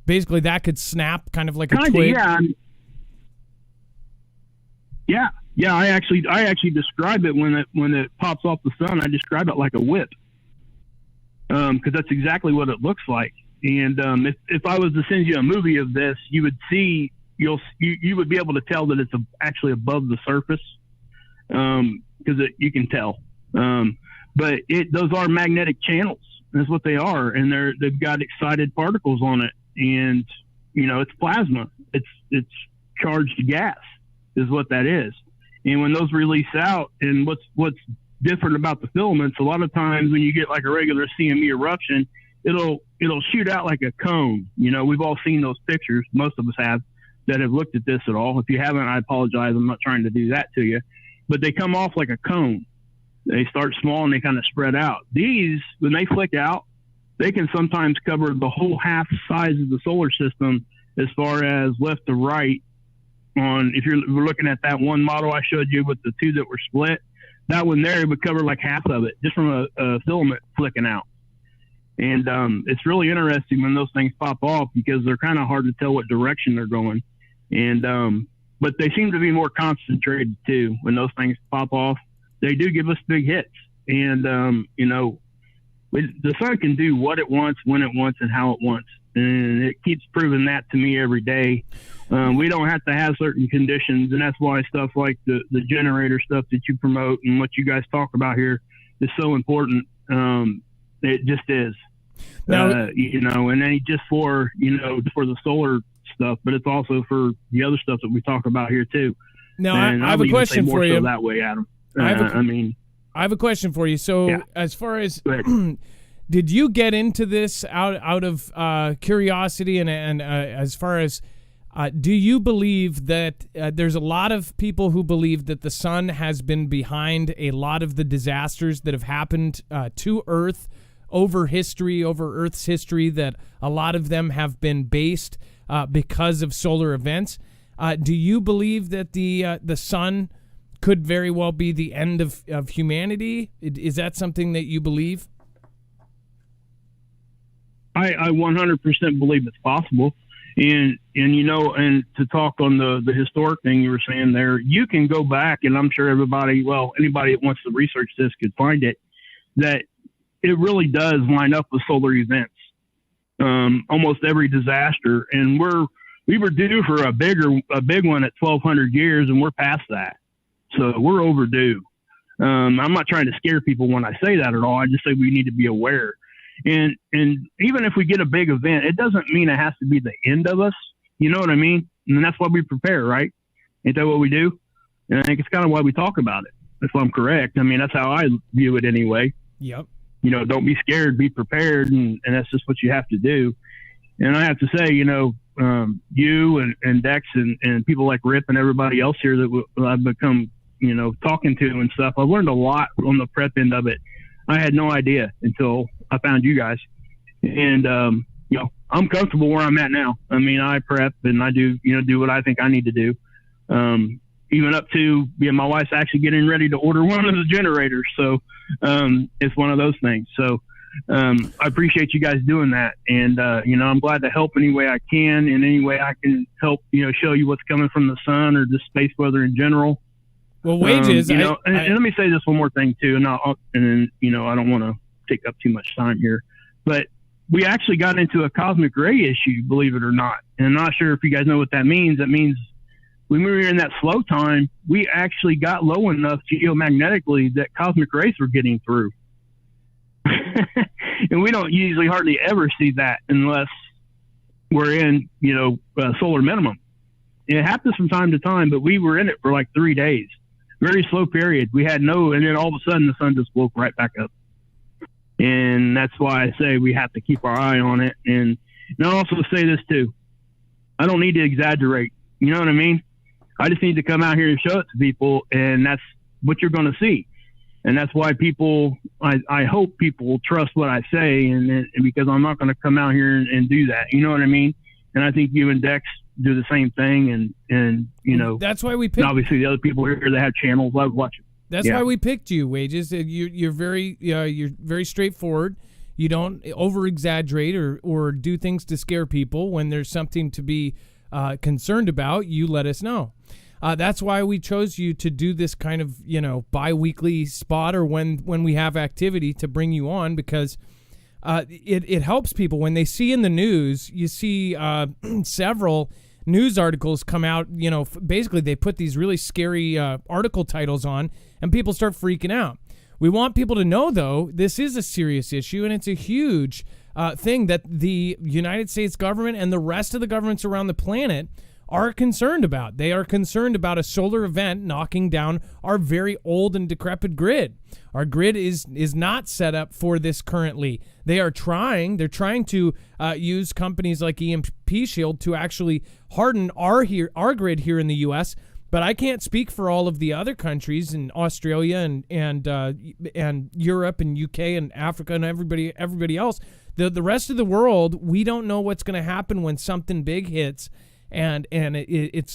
Basically, that could snap kind of like a twig. Yeah. I actually describe it when it pops off the sun. I describe it like a whip, because that's exactly what it looks like. And if I was to send you a movie of this, you would see you would be able to tell that it's actually above the surface, because you can tell. But those are magnetic channels. That's what they are, and they've got excited particles on it, and it's plasma. It's charged gas is what that is. And when those release out, and what's different about the filaments, a lot of times when you get like a regular CME eruption, it'll shoot out like a cone. We've all seen those pictures. Most of us have that have looked at this at all. If you haven't, I apologize. I'm not trying to do that to you. But they come off like a cone. They start small and they kind of spread out. These, when they flick out, they can sometimes cover the whole half size of the solar system as far as left to right. If you're looking at that one model I showed you with the two that were split, that one there would cover like half of it just from a filament flicking out. And it's really interesting when those things pop off, because they're kind of hard to tell what direction they're going. And but they seem to be more concentrated too. When those things pop off, they do give us big hits. And The sun can do what it wants, when it wants, and how it wants. And it keeps proving that to me every day. We don't have to have certain conditions, and that's why stuff like the generator stuff that you promote and what you guys talk about here is so important. It just is. Now, And then just for the solar stuff, but it's also for the other stuff that we talk about here too. Now, And I have a question for you. That way, Adam. I have a question for you. So, Yeah. as far as Go ahead. did you get into this out of curiosity and as far as do you believe that there's a lot of people who believe that the sun has been behind a lot of the disasters that have happened to Earth over Earth's history, that a lot of them have been based because of solar events? Do you believe that the sun could very well be the end of humanity? Is that something that you believe? I 100% believe it's possible. And to talk on the historic thing you were saying there, you can go back, and I'm sure anybody that wants to research this could find it, that it really does line up with solar events. Almost every disaster. And we were due for a big one at 1,200 years, and we're past that. So we're overdue. I'm not trying to scare people when I say that at all. I just say we need to be aware. And even if we get a big event, it doesn't mean it has to be the end of us. You know what I mean? And that's why we prepare, right? Ain't that what we do? And I think it's kind of why we talk about it, if I'm correct. I mean, that's how I view it anyway. Yep. Don't be scared, be prepared, and that's just what you have to do. And I have to say, you and Dex and people like Rip and everybody else here that I've become, talking to and stuff, I've learned a lot on the prep end of it. I had no idea until I found you guys. And, I'm comfortable where I'm at now. I mean, I prep and I do what I think I need to do. Even up to, my wife's actually getting ready to order one of the generators. So it's one of those things. So I appreciate you guys doing that. And, I'm glad to help any way I can, in any way I can help, show you what's coming from the sun or just space weather in general. Well, Wages, and let me say this one more thing too, and then I don't want to take up too much time here, but we actually got into a cosmic ray issue, believe it or not. And I'm not sure if you guys know what that means. That means when we were in that slow time, we actually got low enough geomagnetically that cosmic rays were getting through. And we don't usually hardly ever see that unless we're in, solar minimum. It happens from time to time, but we were in it for like 3 days. Very slow period. We had and then all of a sudden the sun just woke right back up. And that's why I say we have to keep our eye on it. And I'll also say this too. I don't need to exaggerate. You know what I mean? I just need to come out here and show it to people, and that's what you're going to see. And that's why I hope people will trust what I say, and because I'm not going to come out here and do that. You know what I mean? And I think you and Dex do the same thing, and that's why we picked. Obviously, the other people here that have channels, I watch them. That's why we picked you, Wages. You're very straightforward. You don't over exaggerate or do things to scare people. When there's something to be concerned about, you let us know. That's why we chose you to do this kind of bi-weekly spot, or when we have activity, to bring you on, because it helps people when they see in the news. You see several news articles come out. Basically they put these really scary article titles on, and people start freaking out. We want people to know, though, this is a serious issue, and it's a huge thing that the United States government and the rest of the governments around the planet are concerned about. They are concerned about a solar event knocking down our very old and decrepit grid. Our grid is not set up for this currently. They're trying to use companies like Emp Shield to actually harden our grid here in the U.S., but I can't speak for all of the other countries in Australia and Europe and UK and Africa and everybody else. The rest of the world, we don't know what's going to happen when something big hits, and it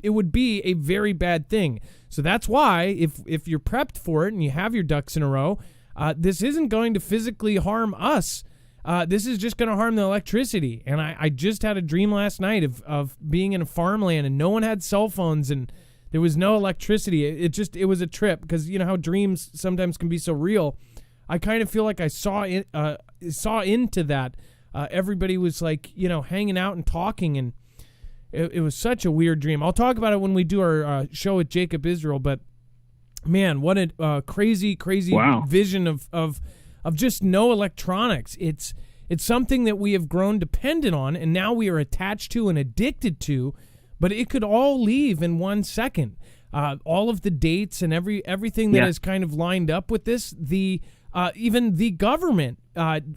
would be a very bad thing. So that's why if you're prepped for it and you have your ducks in a row, this isn't going to physically harm us. This is just going to harm the electricity. And I just had a dream last night of being in a farmland, and no one had cell phones, and there was no electricity. It was a trip, because you know how dreams sometimes can be so real. I kind of feel like I saw into that. Everybody was like, hanging out and talking, and it was such a weird dream. I'll talk about it when we do our show with Jacob Israel, but man, what a crazy Wow. vision of just no electronics. It's something that we have grown dependent on, and now we are attached to and addicted to, but it could all leave in 1 second. All of the dates and everything that is kind of lined up with this, even the government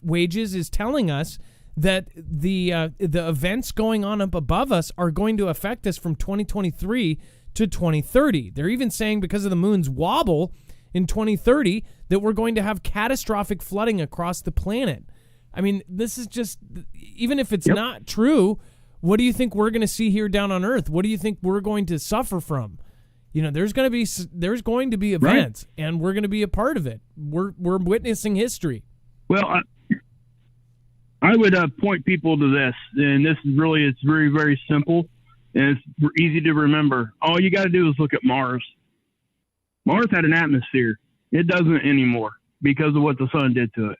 wages is telling us that the events going on up above us are going to affect us from 2023 to 2030. They're even saying because of the moon's wobble in 2030 that we're going to have catastrophic flooding across the planet. I mean, this is just, even if it's not true, what do you think we're going to see here down on Earth? What do you think we're going to suffer from? There's going to be events, and we're going to be a part of it. We're witnessing history. Well, I would point people to this, and this is really, it's very, very simple, and it's easy to remember. All you got to do is look at Mars. Mars had an atmosphere. It doesn't anymore because of what the sun did to it.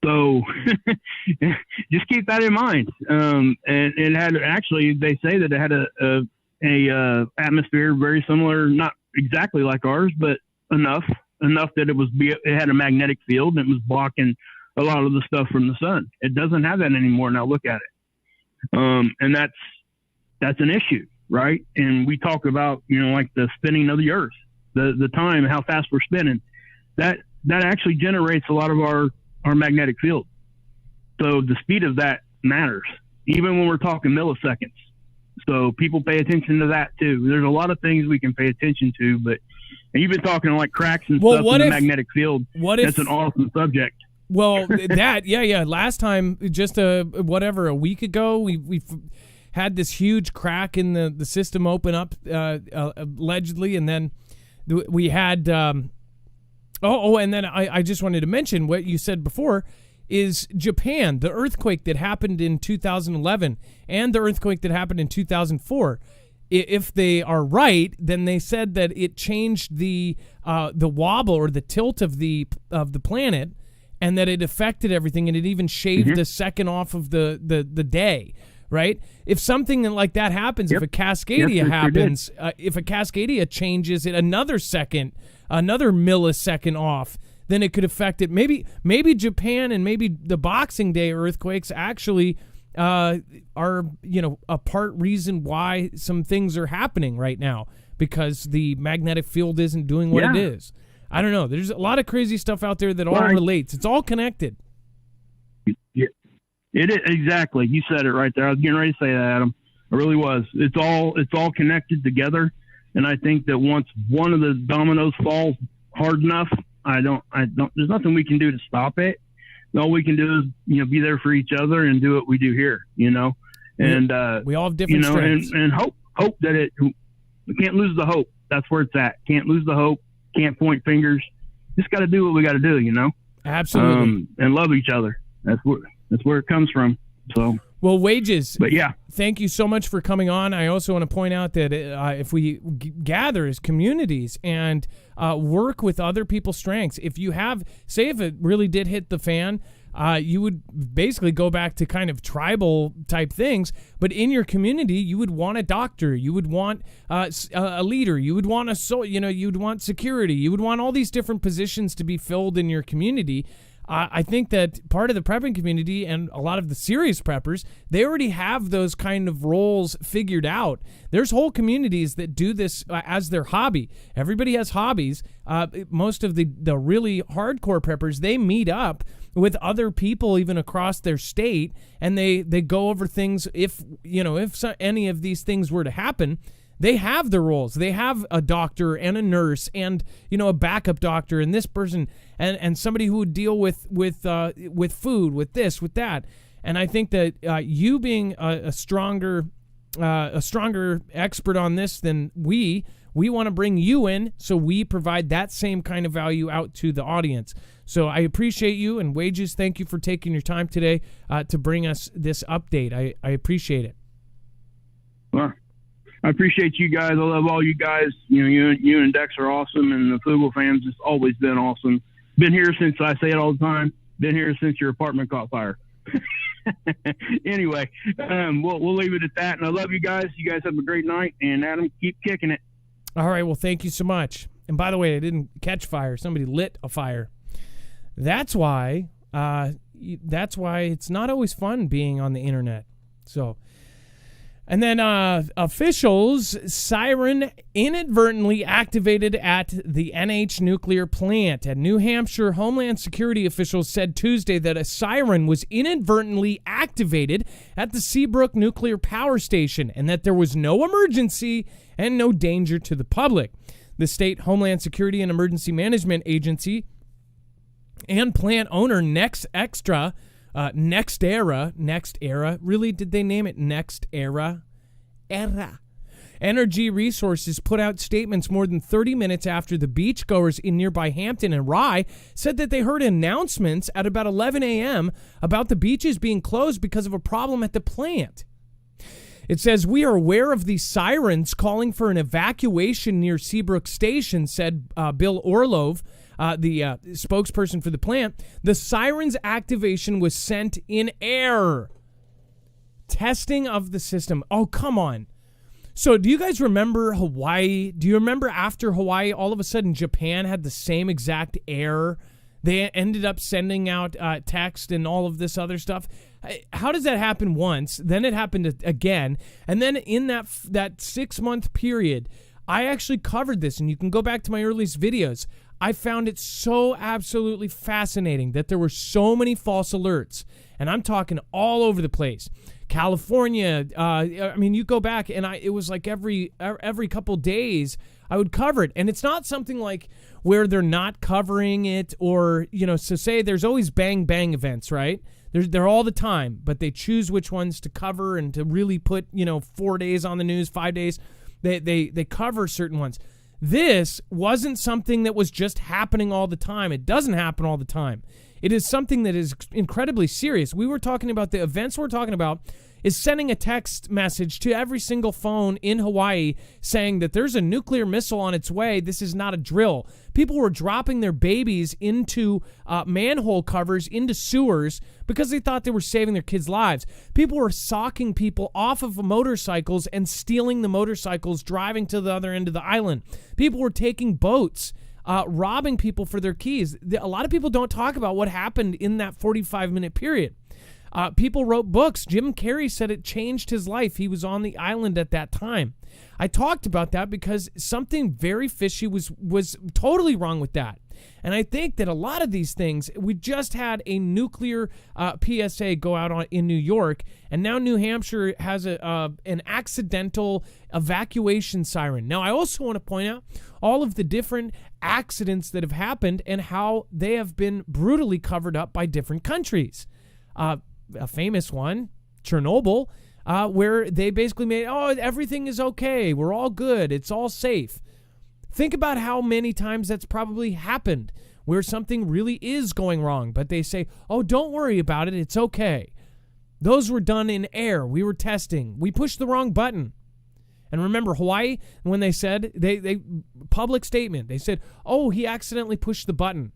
So just keep that in mind. And it had, actually, they say that it had a atmosphere very similar, not exactly like ours, but enough that it had a magnetic field and it was blocking a lot of the stuff from the sun. It doesn't have that anymore. Now look at it. And that's an issue, right? And we talk about, like the spinning of the earth, the time, how fast we're spinning, that actually generates a lot of our magnetic field. So the speed of that matters, even when we're talking milliseconds. So people pay attention to that too. There's a lot of things we can pay attention to, but you've been talking like cracks and stuff in the magnetic field. That's an awesome subject. Well, yeah. Last time, just a week ago, we had this huge crack in the system open up, allegedly, and then we had. And then I just wanted to mention what you said before is Japan, the earthquake that happened in 2011 and the earthquake that happened in 2004. If they are right, then they said that it changed the wobble or the tilt of the planet, and that it affected everything, and it even shaved a second off of the day. Right? If something like that happens, if a Cascadia happens, if a Cascadia changes it another millisecond off, then it could affect it. Maybe Japan and maybe the Boxing Day earthquakes actually are a part reason why some things are happening right now, because the magnetic field isn't doing what it is. I don't know. There's a lot of crazy stuff out there that all relates. It's all connected. Yeah. It is, exactly. You said it right there. I was getting ready to say that, Adam. It really was. It's all connected together. And I think that once one of the dominoes falls hard enough, there's nothing we can do to stop it. All we can do is, be there for each other and do what we do here, and, we all have different strengths. And hope that we can't lose the hope. That's where it's at. Can't lose the hope. Can't point fingers. Just got to do what we got to do, Absolutely. And love each other. That's where it comes from. So, well, Wages. But yeah, thank you so much for coming on. I also want to point out that if we gather as communities and work with other people's strengths, if it really did hit the fan, you would basically go back to kind of tribal type things. But in your community, you would want a doctor, you would want a leader, you would want you'd want security, you would want all these different positions to be filled in your community. I think that part of the prepping community and a lot of the serious preppers, they already have those kind of roles figured out. There's whole communities that do this as their hobby. Everybody has hobbies. Most of the really hardcore preppers, they meet up with other people even across their state, and they go over things. If any of these things were to happen, they have the roles. They have a doctor and a nurse and a backup doctor and this person and somebody who would deal with food, with this, with that. And I think that you being a stronger expert on this than we want to bring you in, so we provide that same kind of value out to the audience. So I appreciate you, and Wages, thank you for taking your time today to bring us this update. I appreciate it. Well, I appreciate you guys. I love all you guys. You and Dex are awesome, and the Foogle fans has always been awesome. Been here since, I say it all the time, been here since your apartment caught fire. Anyway, we'll leave it at that. And I love you guys. You guys have a great night. And Adam, keep kicking it. All right. Well, thank you so much. And by the way, I didn't catch fire. Somebody lit a fire. That's why it's not always fun being on the internet. So, and then officials, siren inadvertently activated at the NH nuclear plant. And New Hampshire Homeland Security officials said Tuesday that a siren was inadvertently activated at the Seabrook nuclear power station and that there was no emergency and no danger to the public. The state Homeland Security and Emergency Management Agency and plant owner NextEra, really, did they name it NextEra? Energy Resources put out statements more than 30 minutes after the beachgoers in nearby Hampton and Rye said that they heard announcements at about 11 a.m. about the beaches being closed because of a problem at the plant. It says, we are aware of these sirens calling for an evacuation near Seabrook Station, said Bill Orlove, the spokesperson for the plant. The sirens activation was sent in air. Testing of the system. Oh, come on. So do you guys remember Hawaii? Do you remember after Hawaii, all of a sudden Japan had the same exact error? They ended up sending out text and all of this other stuff. How does that happen once? Then it happened again. And then in that 6-month period, I actually covered this, and you can go back to my earliest videos. I found it so absolutely fascinating that there were so many false alerts. And I'm talking all over the place. California, I mean, you go back, and it was like every couple days I would cover it. And it's not something like where they're not covering it, or, so say there's always bang bang events, right? They're all the time, but they choose which ones to cover and to really put, 4 days on the news, 5 days. They cover certain ones. This wasn't something that was just happening all the time. It doesn't happen all the time. It is something that is incredibly serious. We were talking about the events we're talking about is sending a text message to every single phone in Hawaii saying that there's a nuclear missile on its way. This is not a drill. People were dropping their babies into manhole covers, into sewers, because they thought they were saving their kids' lives. People were socking people off of motorcycles and stealing the motorcycles, driving to the other end of the island. People were taking boats, robbing people for their keys. A lot of people don't talk about what happened in that 45-minute period. People wrote books. Jim Carrey said it changed his life. He was on the island at that time. I talked about that because something very fishy was totally wrong with that. And I think that a lot of these things, we just had a nuclear PSA go out in New York, and now New Hampshire has an accidental evacuation siren. Now, I also want to point out all of the different accidents that have happened and how they have been brutally covered up by different countries. A famous one, Chernobyl, where they basically made, everything is okay. We're all good. It's all safe. Think about how many times that's probably happened where something really is going wrong, but they say, don't worry about it. It's okay. Those were done in air. We were testing. We pushed the wrong button. And remember, Hawaii, when they said, they public statement, they said, he accidentally pushed the button.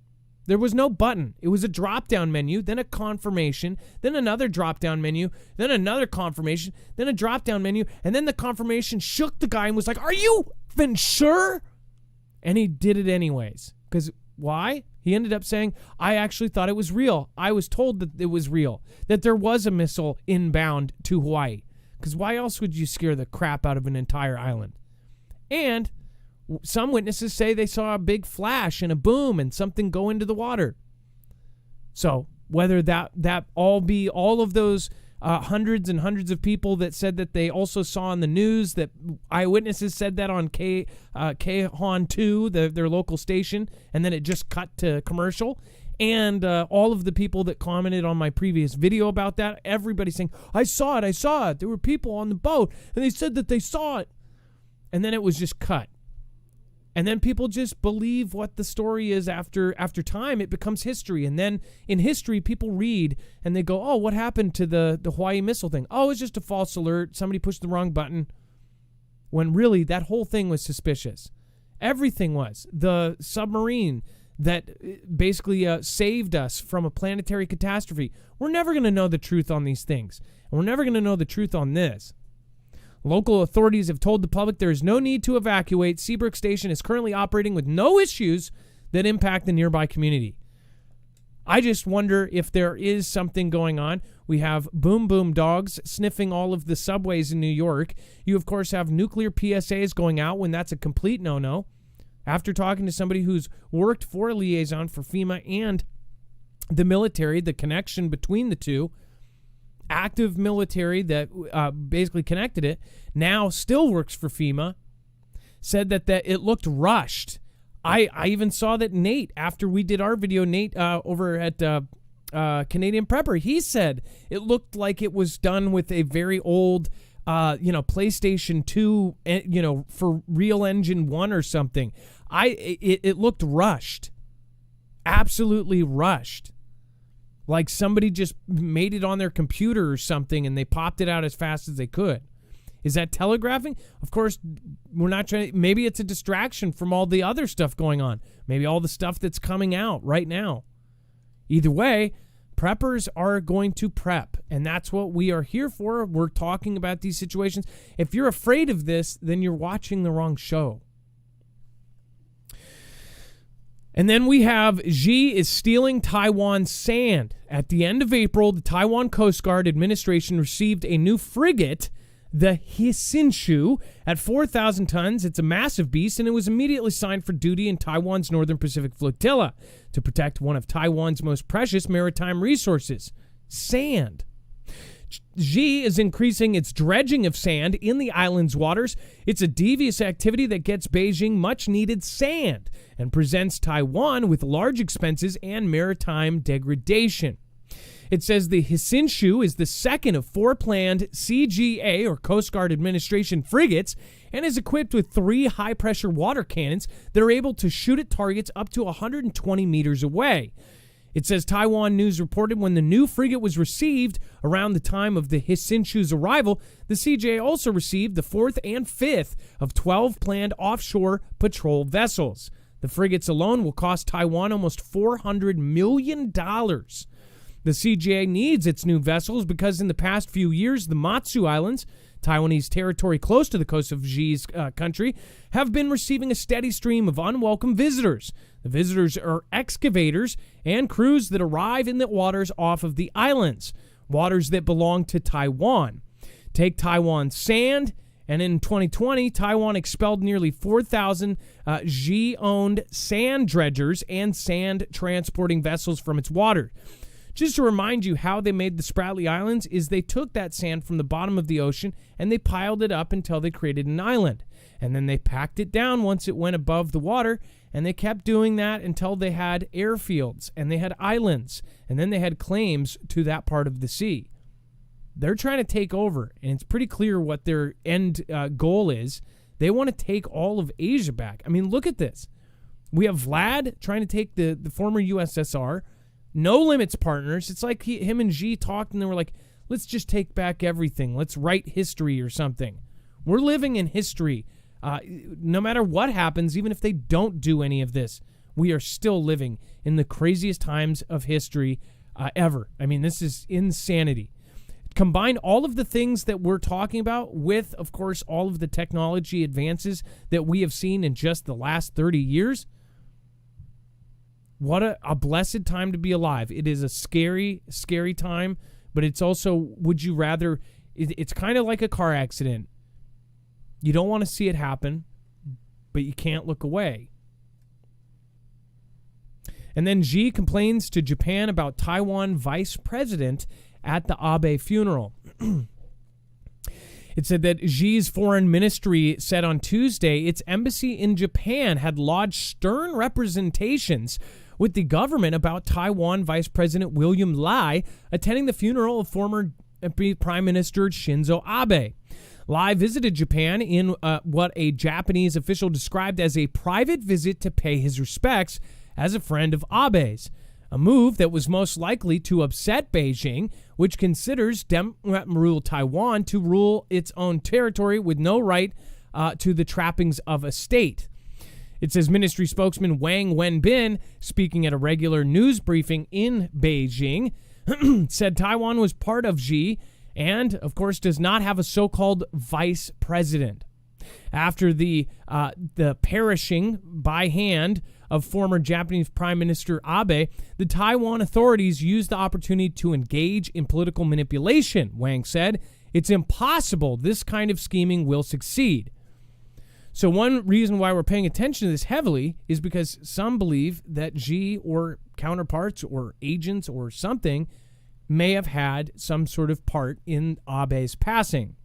There was no button. It was a drop-down menu, then a confirmation, then another drop-down menu, then another confirmation, then a drop-down menu, and then the confirmation shook the guy and was like, are you even sure? And he did it anyways. Because why? He ended up saying, I actually thought it was real. I was told that it was real, that there was a missile inbound to Hawaii. Because why else would you scare the crap out of an entire island? And some witnesses say they saw a big flash and a boom and something go into the water. So whether that all of those hundreds and hundreds of people that said that they also saw on the news, that eyewitnesses said that on KHON 2, their local station, and then it just cut to commercial, and all of the people that commented on my previous video about that, everybody saying, I saw it. There were people on the boat, and they said that they saw it. And then it was just cut. And then people just believe what the story is after time. It becomes history. And then in history, people read and they go, what happened to the Hawaii missile thing? It's just a false alert. Somebody pushed the wrong button. When really that whole thing was suspicious. Everything was. The submarine, that basically saved us from a planetary catastrophe. We're never going to know the truth on these things. And we're never going to know the truth on this. Local authorities have told the public there is no need to evacuate. Seabrook Station is currently operating with no issues that impact the nearby community. I just wonder if there is something going on. We have boom boom dogs sniffing all of the subways in New York. You, of course, have nuclear PSAs going out when that's a complete no-no. After talking to somebody who's worked for a liaison for FEMA and the military, the connection between the two, active military that basically connected it, now still works for FEMA, said that it looked rushed. I even saw that Nate, after we did our video, Nate over at Canadian Prepper, he said it looked like it was done with a very old, PlayStation 2, for Real Engine 1 or something. It looked rushed. Absolutely rushed. Like somebody just made it on their computer or something and they popped it out as fast as they could. Is that telegraphing? Of course, we're not trying. Maybe it's a distraction from all the other stuff going on. Maybe all the stuff that's coming out right now. Either way, preppers are going to prep, and that's what we are here for. We're talking about these situations. If you're afraid of this, then you're watching the wrong show. And then we have Xi is stealing Taiwan's sand. At the end of April, the Taiwan Coast Guard Administration received a new frigate, the Hsinshu, at 4,000 tons. It's a massive beast, and it was immediately signed for duty in Taiwan's Northern Pacific Flotilla to protect one of Taiwan's most precious maritime resources, sand. Xi is increasing its dredging of sand in the island's waters. It's a devious activity that gets Beijing much-needed sand and presents Taiwan with large expenses and maritime degradation. It says the Hsinshu is the second of 4 planned CGA, or Coast Guard Administration, frigates, and is equipped with 3 high-pressure water cannons that are able to shoot at targets up to 120 meters away. It says Taiwan News reported when the new frigate was received around the time of the Hsinshu's arrival, the CGA also received the 4th and 5th of 12 planned offshore patrol vessels. The frigates alone will cost Taiwan almost $400 million. The CGA needs its new vessels because in the past few years, the Matsu Islands, Taiwanese territory close to the coast of Xi's country, have been receiving a steady stream of unwelcome visitors. The visitors are excavators and crews that arrive in the waters off of the islands, waters that belong to Taiwan. Take Taiwan's sand, and in 2020, Taiwan expelled nearly 4,000 Xi-owned sand dredgers and sand transporting vessels from its water. Just to remind you how they made the Spratly Islands is they took that sand from the bottom of the ocean and they piled it up until they created an island. And then they packed it down once it went above the water, and they kept doing that until they had airfields and they had islands, and then they had claims to that part of the sea. They're trying to take over, and it's pretty clear what their end goal is. They want to take all of Asia back. I mean, look at this. We have Vlad trying to take the former USSR. No Limits partners. It's like him and Xi talked and they were like, let's just take back everything. Let's write history or something. We're living in history. No matter what happens, even if they don't do any of this, we are still living in the craziest times of history ever. I mean, this is insanity. Combine all of the things that we're talking about with, of course, all of the technology advances that we have seen in just the last 30 years. What a blessed time to be alive. It is a scary, scary time, but it's also, would you rather, it's kind of like a car accident. You don't want to see it happen, but you can't look away. And then Xi complains to Japan about Taiwan vice president at the Abe funeral. It said that Xi's foreign ministry said on Tuesday its embassy in Japan had lodged stern representations with the government about Taiwan Vice President William Lai attending the funeral of former Prime Minister Shinzo Abe. Lai visited Japan in what a Japanese official described as a private visit to pay his respects as a friend of Abe's, a move that was most likely to upset Beijing, which considers Democrat-ruled Taiwan to rule its own territory with no right to the trappings of a state. It says ministry spokesman Wang Wenbin, speaking at a regular news briefing in Beijing, said Taiwan was part of Xi and, of course, does not have a so-called vice president. After the perishing by hand of former Japanese Prime Minister Abe, the Taiwan authorities used the opportunity to engage in political manipulation, Wang said. It's impossible this kind of scheming will succeed. So one reason why we're paying attention to this heavily is because some believe that Xi or counterparts or agents or something may have had some sort of part in Abe's passing.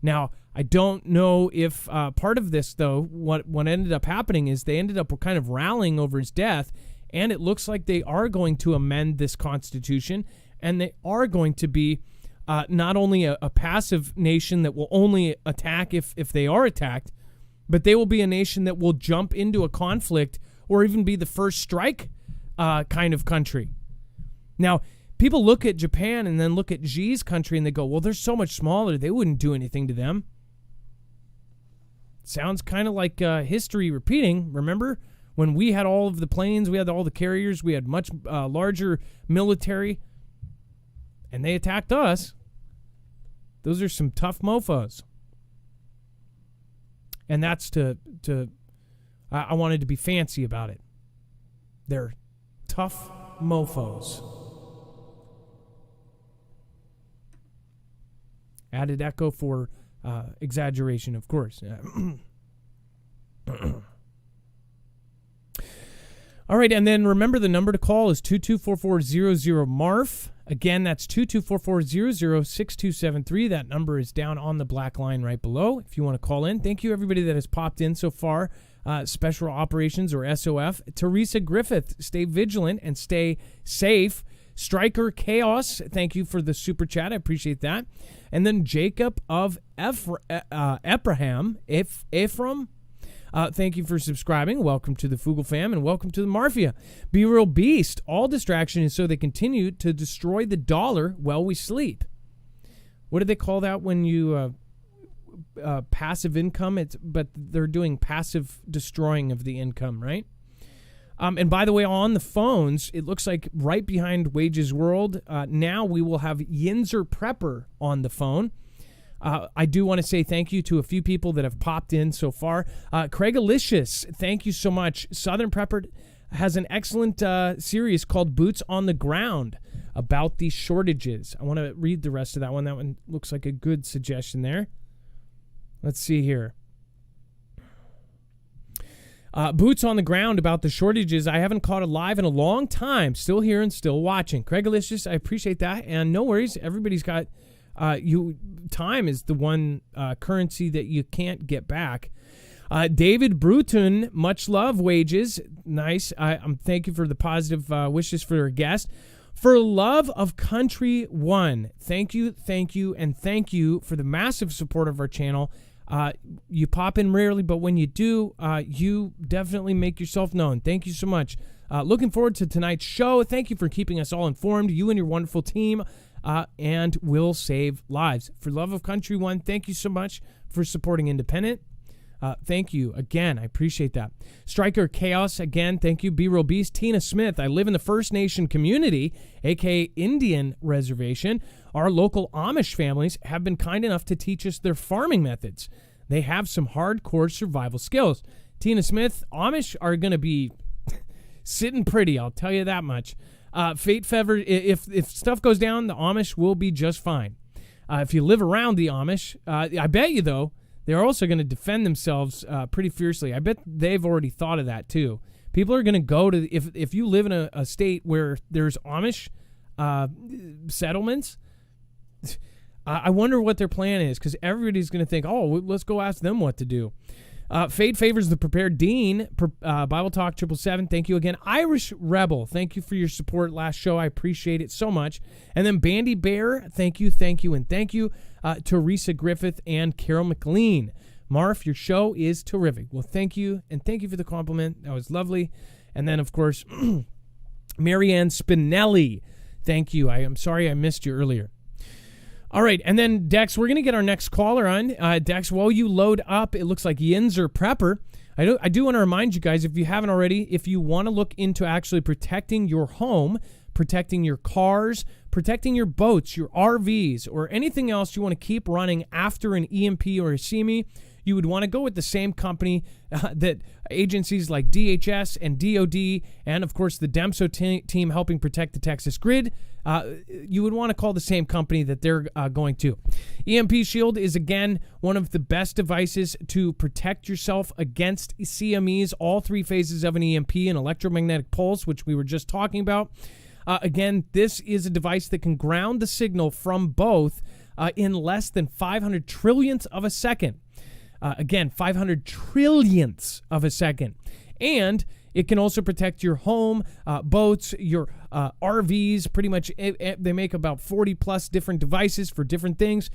Now, I don't know if part of this, though, what ended up happening is they ended up kind of rallying over his death, and it looks like they are going to amend this constitution, and they are going to be not only a passive nation that will only attack if they are attacked, but they will be a nation that will jump into a conflict or even be the first strike kind of country. Now, people look at Japan and then look at Xi's country and they go, well, they're so much smaller, they wouldn't do anything to them. Sounds kind of like history repeating. Remember when we had all of the planes, we had all the carriers, we had much larger military, and they attacked us. Those are some tough mofos. And that's I wanted to be fancy about it. They're tough mofos. Added echo for exaggeration, of course. All right, and then remember the number to call is 224400-MARF. Again, that's 224400-6273. That number is down on the black line right below if you want to call in. Thank you, everybody that has popped in so far. Special Operations, or SOF. Teresa Griffith, stay vigilant and stay safe. Striker Chaos, thank you for the super chat. I appreciate that. And then Jacob of Ephraim, thank you for subscribing. Welcome to the Foogle fam and welcome to the Marfia. Be Real Beast, all distraction is so they continue to destroy the dollar while we sleep. What do they call that when you passive income? But they're doing passive destroying of the income, right? And by the way, on the phones, it looks like right behind Wages World, now we will have Yinzer Prepper on the phone. I do want to say thank you to a few people that have popped in so far. Craig Alicious, thank you so much. Southern Prepper has an excellent series called Boots on the Ground about the shortages. I want to read the rest of that one. That one looks like a good suggestion there. Let's see here. Boots on the Ground about the shortages. I haven't caught it live in a long time. Still here and still watching. Craig Alicious, I appreciate that. And no worries. Everybody's got... time is the one currency that you can't get back. David Bruton, much love, Wages. Nice. Thank you for the positive wishes for our guest. For love of country one, thank you, and thank you for the massive support of our channel. You pop in rarely, but when you do, you definitely make yourself known. Thank you so much. Looking forward to tonight's show. Thank you for keeping us all informed, you and your wonderful team, and will save lives. For love of country one, thank you so much for supporting independent. Thank you again. I appreciate that. Striker Chaos, again, thank you. Be Real Beast. Tina Smith, I live in the First Nation community, aka Indian Reservation. Our local Amish families have been kind enough to teach us their farming methods. They have some hardcore survival skills. Tina Smith, Amish are going to be sitting pretty, I'll tell you that much. Fate Fever, if stuff goes down, the Amish will be just fine. If you live around the Amish, I bet you, though, they're also going to defend themselves pretty fiercely. I bet they've already thought of that, too. People are going to go to, if you live in a state where there's Amish settlements, I wonder what their plan is, because everybody's going to think, oh, let's go ask them what to do. Fate Favors the Prepared Dean, Bible Talk 777, thank you again. Irish Rebel, thank you for your support last show. I appreciate it so much. And then Bandy Bear, thank you, and thank you. Teresa Griffith and Carol McLean. Marf, your show is terrific. Well, thank you, and thank you for the compliment. That was lovely. And then, of course, Marianne Spinelli, thank you. I am sorry I missed you earlier. All right, and then, Dex, we're going to get our next caller on. Dex, while you load up, it looks like Yinzer Prepper I do want to remind you guys, if you haven't already, if you want to look into actually protecting your home, protecting your cars, protecting your boats, your RVs, or anything else you want to keep running after an EMP or a CME, you would want to go with the same company that agencies like DHS and DOD, and of course the DEMSO team helping protect the Texas grid, you would want to call the same company that they're going to. EMP Shield is, again, one of the best devices to protect yourself against CMEs, all three phases of an EMP, an electromagnetic pulse, which we were just talking about. Again, this is a device that can ground the signal from both in less than 500 trillionths of a second. Again, 500 trillionths of a second. And it can also protect your home, boats, your RVs, pretty much. They make about 40 plus different devices for different things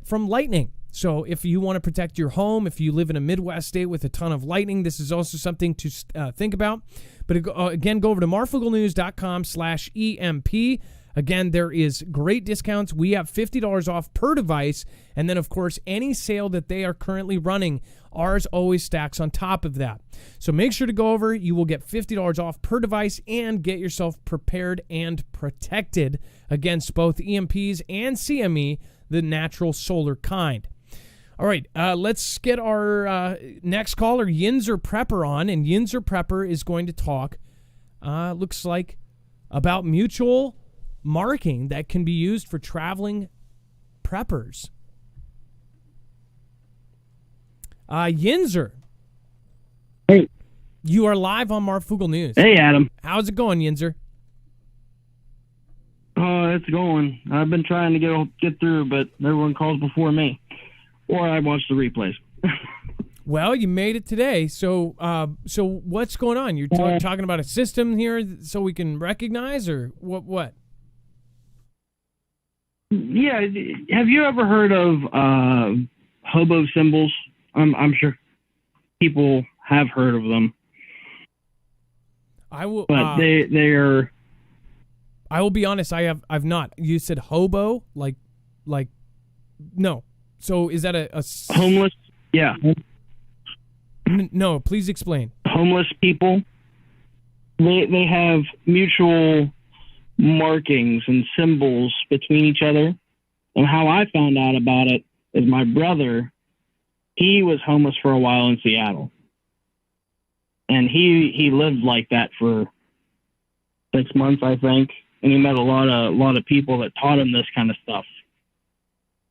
from lightning. So if you want to protect your home, if you live in a Midwest state with a ton of lightning, this is also something to think about. But again, go over to marfooglenews.com/EMP. Again, there is great discounts. We have $50 off per device. And then, of course, any sale that they are currently running, ours always stacks on top of that. So make sure to go over. You will get $50 off per device and get yourself prepared and protected against both EMPs and CME, the natural solar kind. All right, let's get our next caller, Yinzer Prepper, on. And Yinzer Prepper is going to talk, looks like, about mutual marking that can be used for traveling preppers. Yinzer. Hey. You are live on Marfoogle News. Hey, Adam. How's it going, Yinzer? It's going. I've been trying to get through, but everyone calls before me. Or I watch the replays. Well, you made it today. So what's going on? You're talking about a system here so we can recognize, or what? Yeah. Have you ever heard of hobo symbols? I'm sure people have heard of them. I will. But they're. I will be honest. I've not. You said hobo, like, no. So is that a homeless? Yeah. No, please explain. Homeless people. They have mutual markings and symbols between each other. And how I found out about it is my brother, he was homeless for a while in Seattle. And he lived like that for 6 months, I think. And he met a lot of people that taught him this kind of stuff.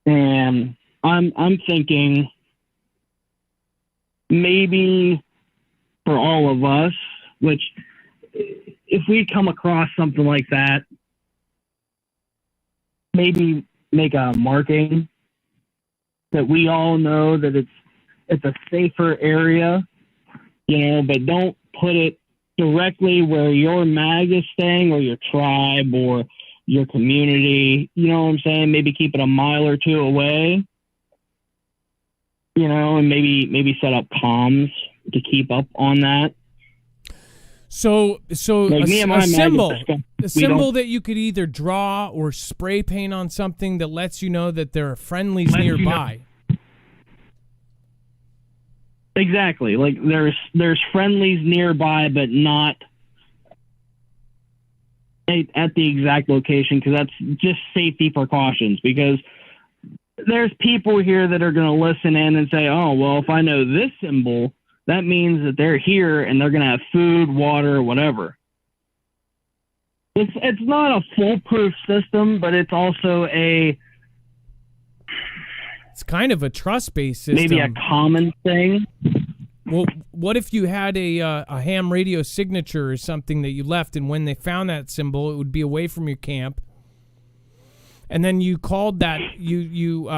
And I'm thinking maybe for all of us, which if we come across something like that, maybe make a marking that we all know that it's a safer area, but don't put it directly where your mag is staying or your tribe or your community. You know what I'm saying? Maybe keep it a mile or two away. And maybe set up comms to keep up on that. So like a symbol that you could either draw or spray paint on something that lets you know that there are friendlies nearby. Exactly. Like there's friendlies nearby, but not at the exact location, because that's just safety precautions. Because there's people here that are going to listen in and say, oh, well, if I know this symbol, that means that they're here and they're going to have food, water, whatever. It's not a foolproof system, but it's also it's kind of a trust-based system. Maybe a common thing. Well, what if you had a ham radio signature or something that you left, and when they found that symbol, it would be away from your camp? And then you called that, you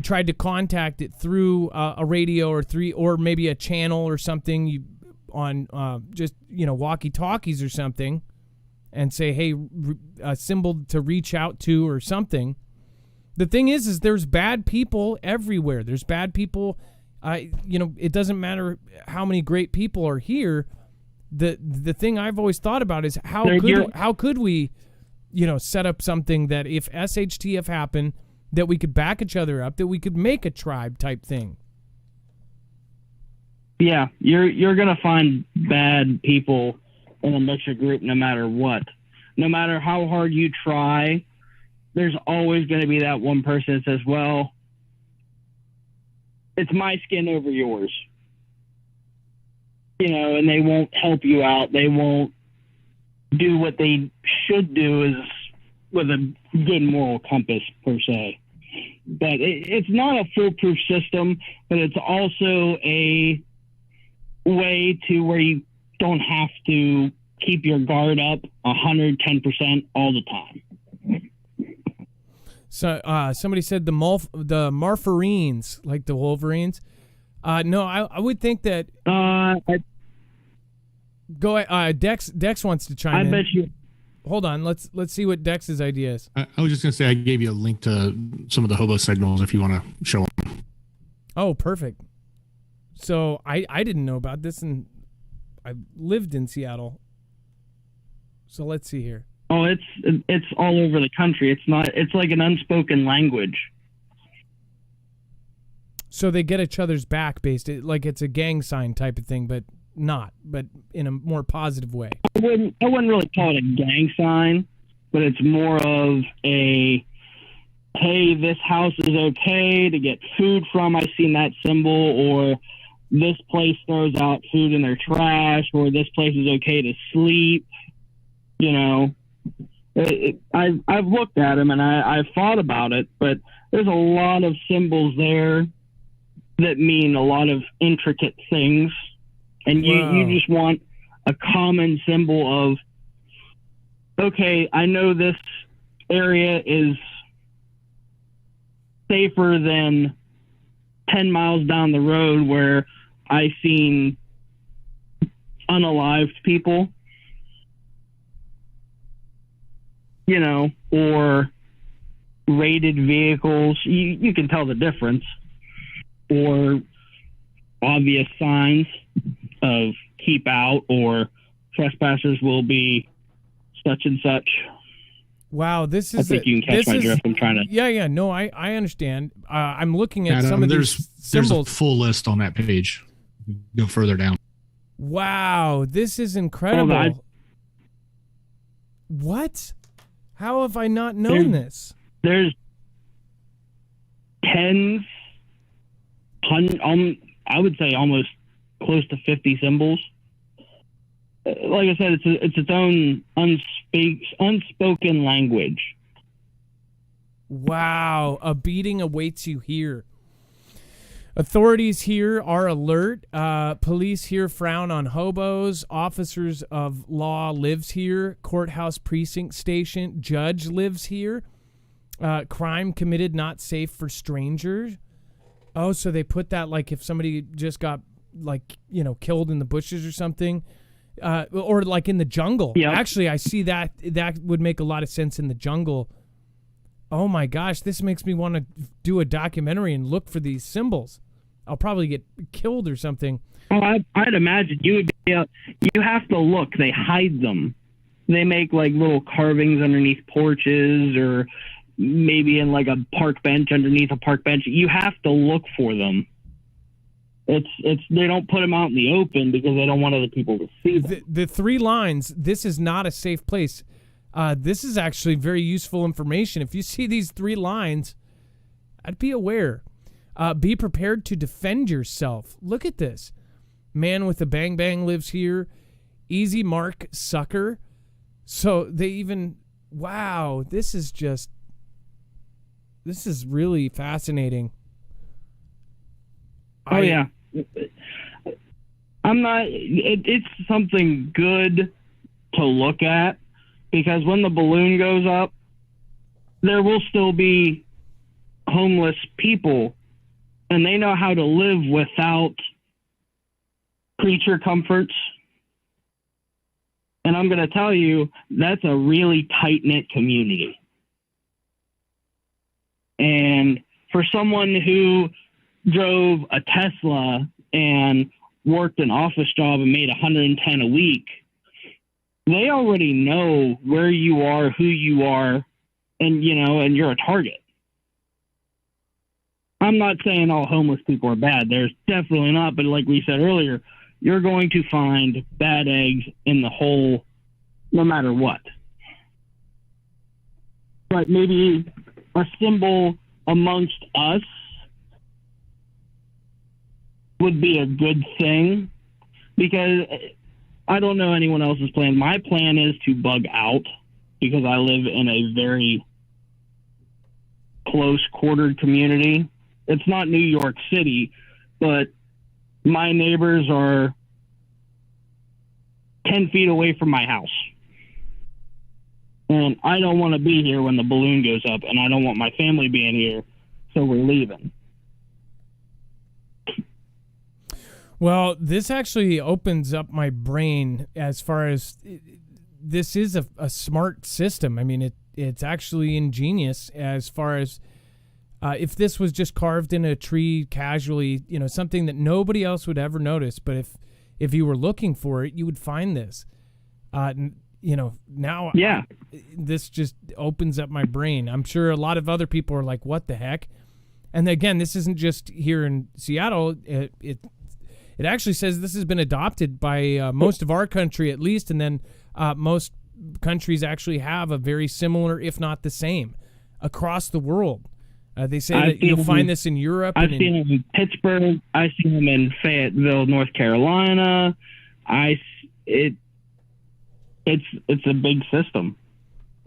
tried to contact it through a radio or maybe a channel or something on walkie-talkies or something, and say, hey, a symbol to reach out to or something. The thing is there's bad people everywhere. There's bad people. It doesn't matter how many great people are here. The thing I've always thought about is how could we set up something that if SHTF happened, that we could back each other up, that we could make a tribe type thing. Yeah, you're gonna find bad people in a militia group no matter what. No matter how hard you try, there's always going to be that one person that says, well, it's my skin over yours. You know, and they won't help you out. They won't do what they should do is with a good moral compass, per se. But it's not a foolproof system, but it's also a way to where you don't have to keep your guard up 110% all the time. So somebody said the Marfarines, like the Wolverines. No, I would think that. Go ahead. Dex wants to chime in. I bet you. Hold on. Let's see what Dex's idea is. I was just gonna say I gave you a link to some of the hobo signals if you want to show them. Oh, perfect. So I didn't know about this, and I lived in Seattle. So let's see here. Oh, it's all over the country. It's like an unspoken language. So they get each other's back based, like it's a gang sign type of thing, but in a more positive way. I wouldn't really call it a gang sign, but it's more of a, hey, this house is okay to get food from. I've seen that symbol, or this place throws out food in their trash, or this place is okay to sleep. You know, I've looked at them and I've thought about it, but there's a lot of symbols there that mean a lot of intricate things. And you just want a common symbol of, okay, I know this area is safer than 10 miles down the road where I've seen unalived people. You know, or raided vehicles. You can tell the difference. Or obvious signs of keep out, or trespassers will be such and such. Wow, this is. I think you can catch my drift. I'm trying to. Yeah. No, I understand. I'm looking at some of these symbols. There's a full list on that page. Go further down. Wow, this is incredible. What? How have I not known this? There's tens, I would say almost close to 50 symbols. Like I said, it's its own unspoken language. Wow, a beating awaits you here. Authorities here are alert. Police here frown on hobos. Officers of law lives here. Courthouse precinct station. Judge lives here. Crime committed not safe for strangers. Oh, so they put that like if somebody just got killed in the bushes or something. Or like in the jungle. Yeah. Actually, I see that would make a lot of sense in the jungle. Oh my gosh, this makes me want to do a documentary and look for these symbols. I'll probably get killed or something. Oh, I'd imagine you would be. You have to look. They hide them. They make like little carvings underneath porches, or maybe in like a park bench underneath a park bench. You have to look for them. It's they don't put them out in the open because they don't want other people to see them. The three lines. This is not a safe place. This is actually very useful information. If you see these three lines, I'd be aware. Be prepared to defend yourself. Look at this. Man with a bang bang lives here. Easy mark sucker. So they even, wow, this is really fascinating. Oh, yeah. It's something good to look at, because when the balloon goes up, there will still be homeless people, and they know how to live without creature comforts. And I'm going to tell you, that's a really tight-knit community. And for someone who drove a Tesla and worked an office job and made 110 a week, they already know where you are, who you are, and you're a target. I'm not saying all homeless people are bad. There's definitely not. But like we said earlier, you're going to find bad eggs in the hole no matter what. But maybe a symbol amongst us would be a good thing, because I don't know anyone else's plan. My plan is to bug out, because I live in a very close quartered community. It's not New York City, but my neighbors are 10 feet away from my house. And I don't want to be here when the balloon goes up, and I don't want my family being here, so we're leaving. Well, this actually opens up my brain as far as this is a smart system. I mean, it's actually ingenious as far as if this was just carved in a tree casually, something that nobody else would ever notice. But if you were looking for it, you would find this. Now Yeah. This just opens up my brain. I'm sure a lot of other people are like, what the heck? And again, this isn't just here in Seattle. It actually says this has been adopted by most of our country, at least, and then most countries actually have a very similar, if not the same, across the world. They say that you'll find this in Europe. I've seen them in Pittsburgh. I've seen them in Fayetteville, North Carolina. It's a big system.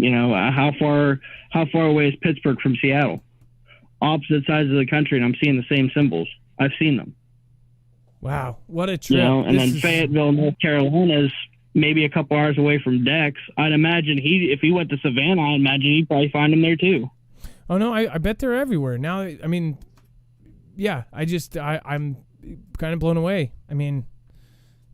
How far away is Pittsburgh from Seattle? Opposite sides of the country, and I'm seeing the same symbols. I've seen them. Wow, what a trip! And then Fayetteville, North Carolina is maybe a couple hours away from Dex. I'd imagine if he went to Savannah, I'd imagine he'd probably find them there too. Oh no, I bet they're everywhere now. I mean, yeah, I'm kind of blown away. I mean,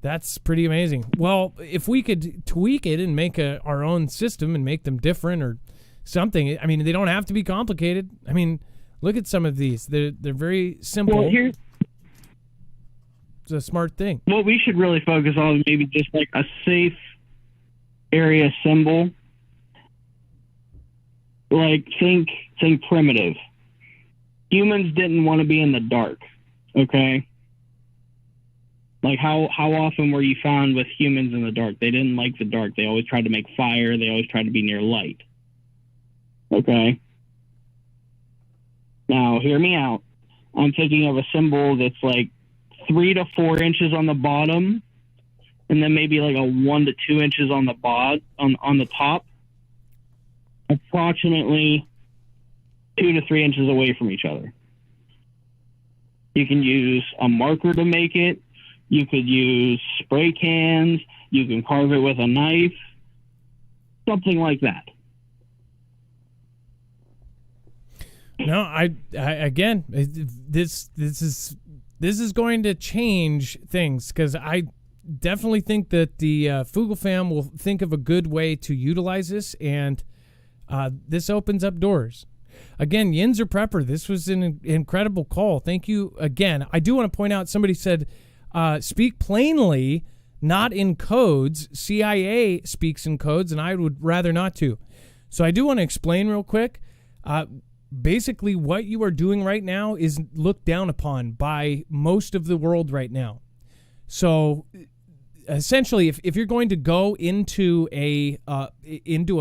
that's pretty amazing. Well, if we could tweak it and make our own system and make them different or something, I mean, they don't have to be complicated. I mean, look at some of these; they're very simple. Well, it's a smart thing. What we should really focus on is maybe just like a safe area symbol. Like think primitive. Humans didn't want to be in the dark. Okay. Like how often were you found with humans in the dark? They didn't like the dark. They always tried to make fire. They always tried to be near light. Okay. Now hear me out. I'm thinking of a symbol that's like 3 to 4 inches on the bottom, and then maybe like a 1 to 2 inches on the on the top, approximately 2 to 3 inches away from each other. You can use a marker to make it. You could use spray cans. You can carve it with a knife, something like that. No, I again, this is going to change things, because I definitely think that the Foogle fam will think of a good way to utilize this, and this opens up doors. Again, Yinzer Prepper, this was an incredible call. Thank you again. I do want to point out, somebody said, speak plainly, not in codes. CIA speaks in codes, and I would rather not to. So I do want to explain real quick. Basically, what you are doing right now is looked down upon by most of the world right now. So essentially, if you're going to go into a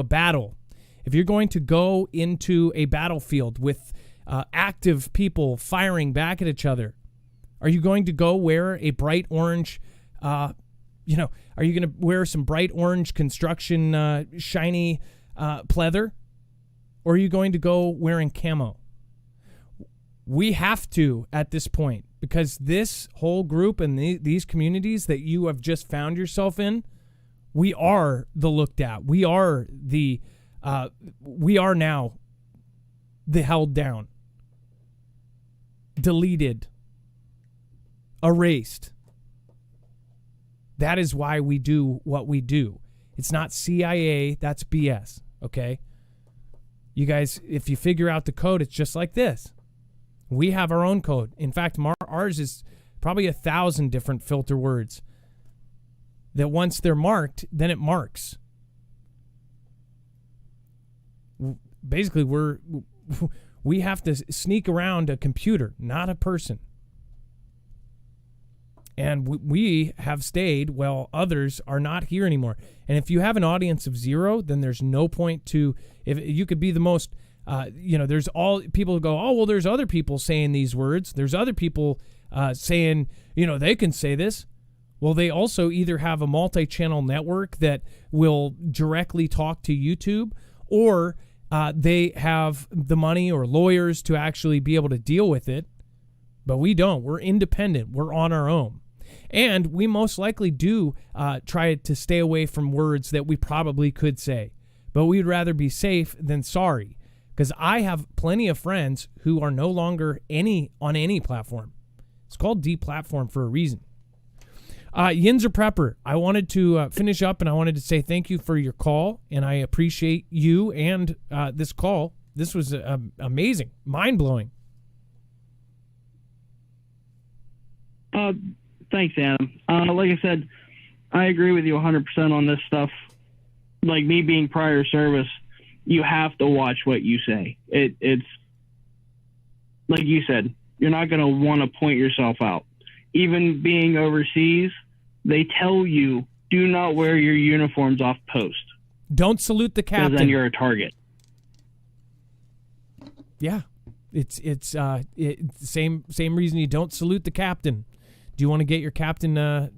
battle, if you're going to go into a battlefield with active people firing back at each other, are you going to go wear a bright orange, are you going to wear some bright orange construction shiny pleather? Or are you going to go wearing camo? We have to at this point, because this whole group and these communities that you have just found yourself in, we are the looked at. We are now the held down, deleted, erased. That is why we do what we do. It's not CIA. That's BS. Okay. You guys, if you figure out the code, it's just like this. We have our own code. In fact, ours is probably 1,000 different filter words that once they're marked, then it marks. basically we have to sneak around a computer, not a person. And we have stayed while others are not here anymore. And if you have an audience of 0, then there's no point to, if you could be the most, there's all people who go, oh, well, there's other people saying these words. There's other people saying, they can say this. Well, they also either have a multi-channel network that will directly talk to YouTube, or they have the money or lawyers to actually be able to deal with it. But we don't. We're independent. We're on our own. And we most likely do try to stay away from words that we probably could say. But we'd rather be safe than sorry. Because I have plenty of friends who are no longer on any platform. It's called deplatform for a reason. Yinzer Prepper, I wanted to finish up, and I wanted to say thank you for your call. And I appreciate you and this call. This was amazing, mind-blowing. Thanks, Adam. Like I said, I agree with you 100% on this stuff. Like me being prior service, you have to watch what you say. It's like you said, you're not going to want to point yourself out. Even being overseas, they tell you, do not wear your uniforms off post. Don't salute the captain. Because then you're a target. Yeah, it's same reason you don't salute the captain. Do you want to get your captain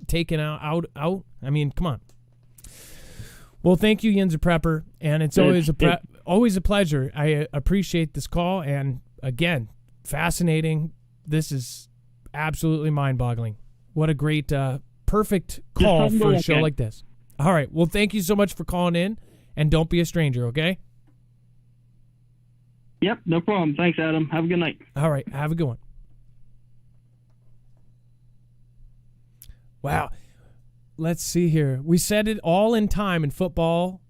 taken out? I mean, come on. Well, thank you, Yinzer Prepper, and it's always a pleasure. I appreciate this call, and again, fascinating. This is absolutely mind-boggling. What a great, perfect call for a show like this. All right. Well, thank you so much for calling in, and don't be a stranger, okay? Yep, no problem. Thanks, Adam. Have a good night. All right. Have a good one. Wow. Let's see here. We said it all in time in football.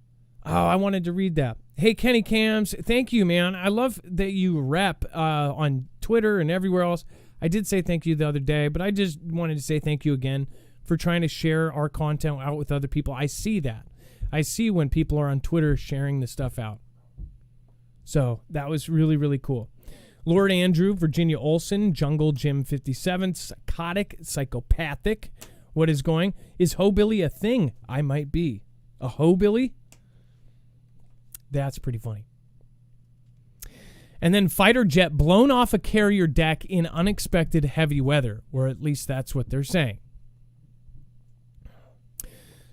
Oh, I wanted to read that. Hey, Kenny Cams, thank you, man. I love that you rep on Twitter and everywhere else. I did say thank you the other day, but I just wanted to say thank you again for trying to share our content out with other people. I see that. I see when people are on Twitter sharing the stuff out. So that was really, really cool. Lord Andrew, Virginia Olson, Jungle Jim 57, Psychotic, Psychopathic. What is going? Is Hobilly a thing? I might be. A Hobilly? That's pretty funny. And then fighter jet blown off a carrier deck in unexpected heavy weather, or at least that's what they're saying.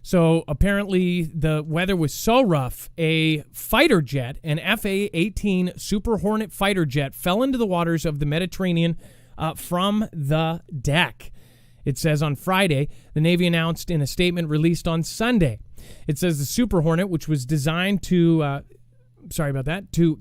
So apparently the weather was so rough, a fighter jet, an FA-18 Super Hornet fighter jet, fell into the waters of the Mediterranean from the deck. It says on Friday, the Navy announced in a statement released on Sunday. It says the Super Hornet, which was designed to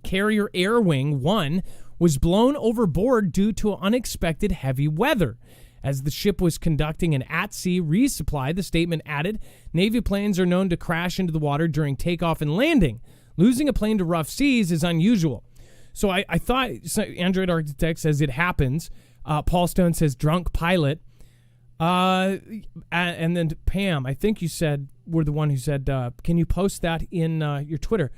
Carrier Air Wing 1, was blown overboard due to unexpected heavy weather. As the ship was conducting an at-sea resupply, the statement added, Navy planes are known to crash into the water during takeoff and landing. Losing a plane to rough seas is unusual. So I thought, Android Architect says it happens. Paul Stone says drunk pilot. And then Pam, I think you were the one who said, can you post that in your Twitter?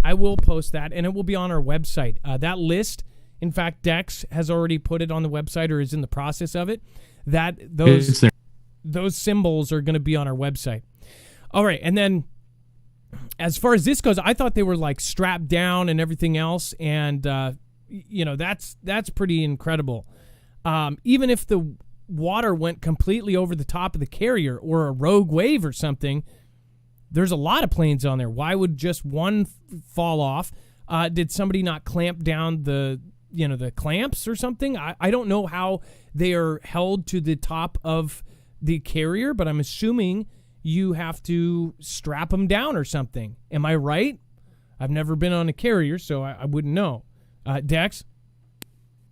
I will post that, and it will be on our website. That list, in fact, Dex has already put it on the website or is in the process of it. Those symbols are going to be on our website. All right, and then as far as this goes, I thought they were like strapped down and everything else, and that's pretty incredible. Even if the water went completely over the top of the carrier or a rogue wave or something, there's a lot of planes on there. Why would just one fall off? Did somebody not clamp down the clamps or something? I don't know how they are held to the top of the carrier, but I'm assuming you have to strap them down or something. Am I right? I've never been on a carrier, so I wouldn't know. Dex?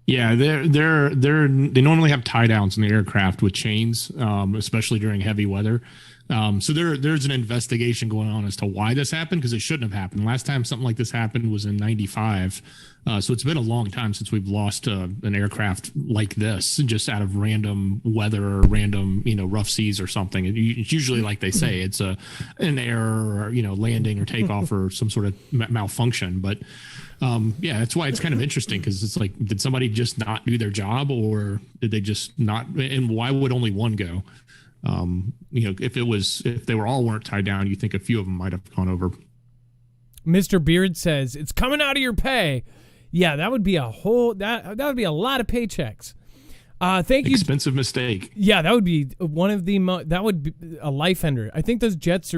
Yeah, they normally have tie downs in the aircraft with chains, especially during heavy weather. So there's an investigation going on as to why this happened, because it shouldn't have happened. Last time something like this happened was in '95. So it's been a long time since we've lost an aircraft like this, just out of random weather or random, rough seas or something. It's usually, like they say, it's an error or, landing or takeoff or some sort of malfunction. But yeah, that's why it's kind of interesting, because it's like, did somebody just not do their job, or did they just not? And why would only one go? If they weren't tied down, you think a few of them might have gone over. Mr. Beard says it's coming out of your pay. Yeah, that would be that would be a lot of paychecks. Thank you. Expensive mistake. Yeah, that would be one of the that would be a life ender. I think those jets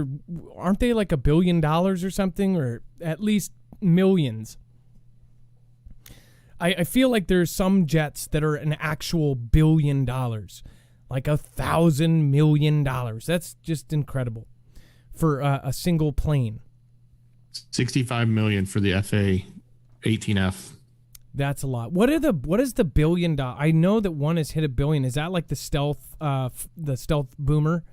aren't they like $1 billion or something, or at least millions. I feel like there's some jets that are an actual $1 billion. Like $1,000 million. That's just incredible for a single plane. $65 million for the FA-18F. That's a lot. What is the $1 billion? I know that one has hit $1 billion. Is that like the stealth boomer?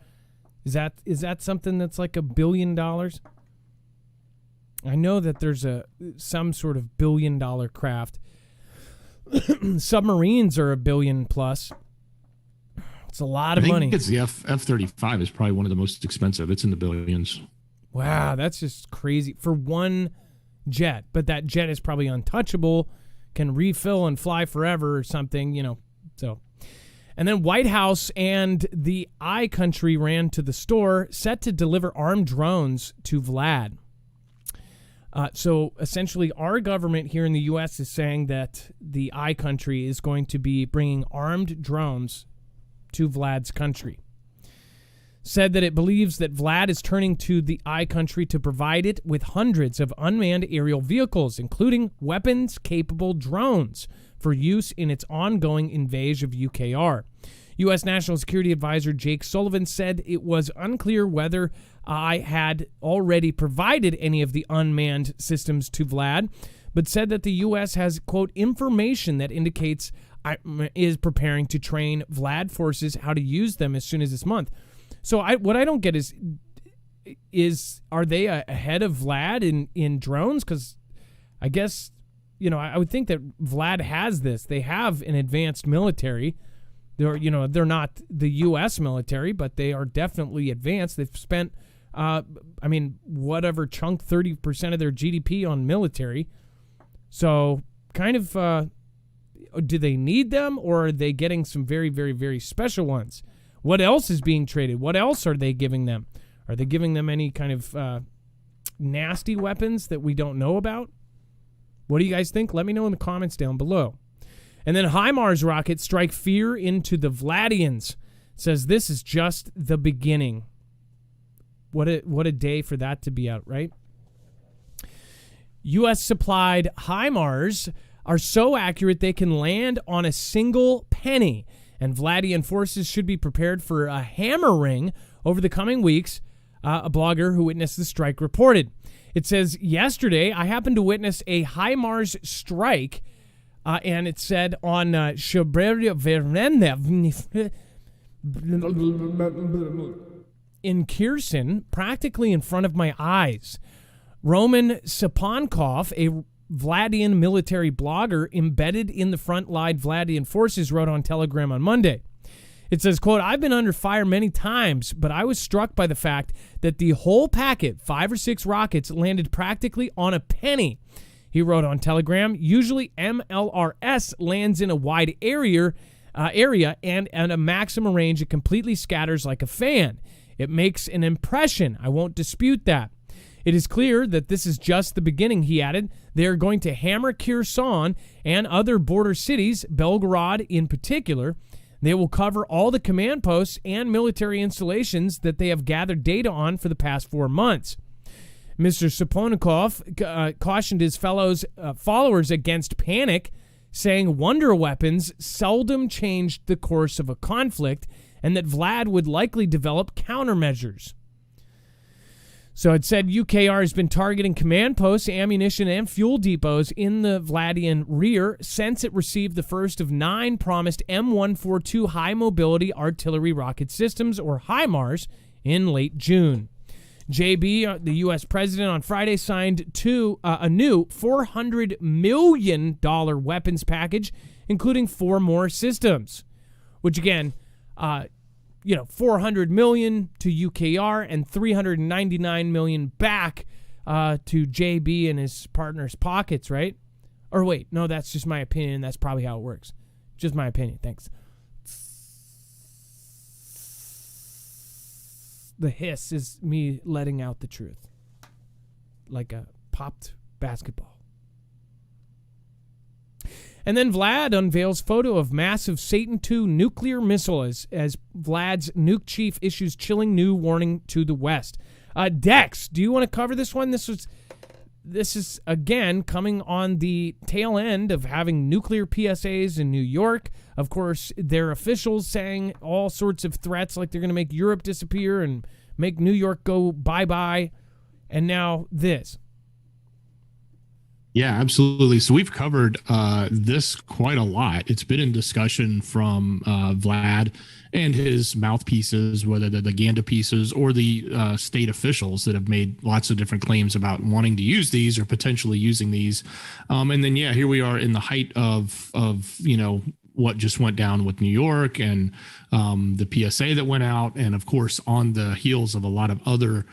Is that something that's like $1 billion? I know that there's some sort of $1 billion craft. Submarines are $1 billion plus. It's a lot of money. I think it's the F-35 is probably one of the most expensive. It's in the billions. Wow, that's just crazy for one jet. But that jet is probably untouchable, can refill and fly forever or something, So, and then White House and the iCountry ran to the store, set to deliver armed drones to Vlad. So essentially, our government here in the U.S. is saying that the iCountry is going to be bringing armed drones to Vlad's country. Said that it believes that Vlad is turning to the iCountry to provide it with hundreds of unmanned aerial vehicles, including weapons-capable drones, for use in its ongoing invasion of UKR. U.S. National Security Advisor Jake Sullivan said it was unclear whether I had already provided any of the unmanned systems to Vlad, but said that the U.S. has, quote, information that indicates is preparing to train Vlad forces how to use them as soon as this month. So what I don't get is are they ahead of Vlad in drones? Because I guess, I would think that Vlad has this. They have an advanced military. They're not the U.S. military, but they are definitely advanced. They've spent, whatever chunk, 30% of their GDP on military. So kind of... do they need them, or are they getting some very, very, very special ones? What else is being traded? What else are they giving them? Are they giving them any kind of nasty weapons that we don't know about? What do you guys think? Let me know in the comments down below. And then HIMARS rockets strike fear into the Vladians. Says this is just the beginning. What a day for that to be out, right? U.S. supplied HIMARS are so accurate they can land on a single penny, and Vladian forces should be prepared for a hammering over the coming weeks, a blogger who witnessed the strike reported. It says, yesterday, I happened to witness a HIMARS strike, and it said on Shabreria Verenev in Kherson, practically in front of my eyes. Roman Saponkov, a Vladian military blogger embedded in the front-line Vladian forces, wrote on Telegram on Monday. It says, quote, I've been under fire many times, but I was struck by the fact that the whole packet, 5 or 6 rockets, landed practically on a penny. He wrote on Telegram, usually MLRS lands in a wide area and at a maximum range it completely scatters like a fan. It makes an impression. I won't dispute that. It is clear that this is just the beginning, he added. They are going to hammer Kherson and other border cities, Belgorod in particular. They will cover all the command posts and military installations that they have gathered data on for the past 4 months. Mr. Saponikov cautioned his followers against panic, saying wonder weapons seldom changed the course of a conflict and that Vlad would likely develop countermeasures. So it said UKR has been targeting command posts, ammunition, and fuel depots in the Vladian rear since it received the first of 9 promised M142 high-mobility artillery rocket systems, or HIMARS, in late June. JB, the U.S. president, on Friday signed a new $400 million weapons package, including 4 more systems, which again, $400 million to UKR and $399 million back to JB and his partner's pockets, right? Or wait, no, that's just my opinion. That's probably how it works. Just my opinion. Thanks. The hiss is me letting out the truth, like a popped basketball. And then Vlad unveils photo of massive Satan II nuclear missile as Vlad's nuke chief issues chilling new warning to the West. Dex, do you want to cover this one? This is again coming on the tail end of having nuclear PSAs in New York. Of course, their officials saying all sorts of threats like they're going to make Europe disappear and make New York go bye-bye. And now this. Yeah, absolutely. So we've covered this quite a lot. It's been in discussion from Vlad and his mouthpieces, whether they're the Ganda pieces or the state officials that have made lots of different claims about wanting to use these or potentially using these. And then, yeah, here we are in the height of what just went down with New York and the PSA that went out. And of course, on the heels of a lot of other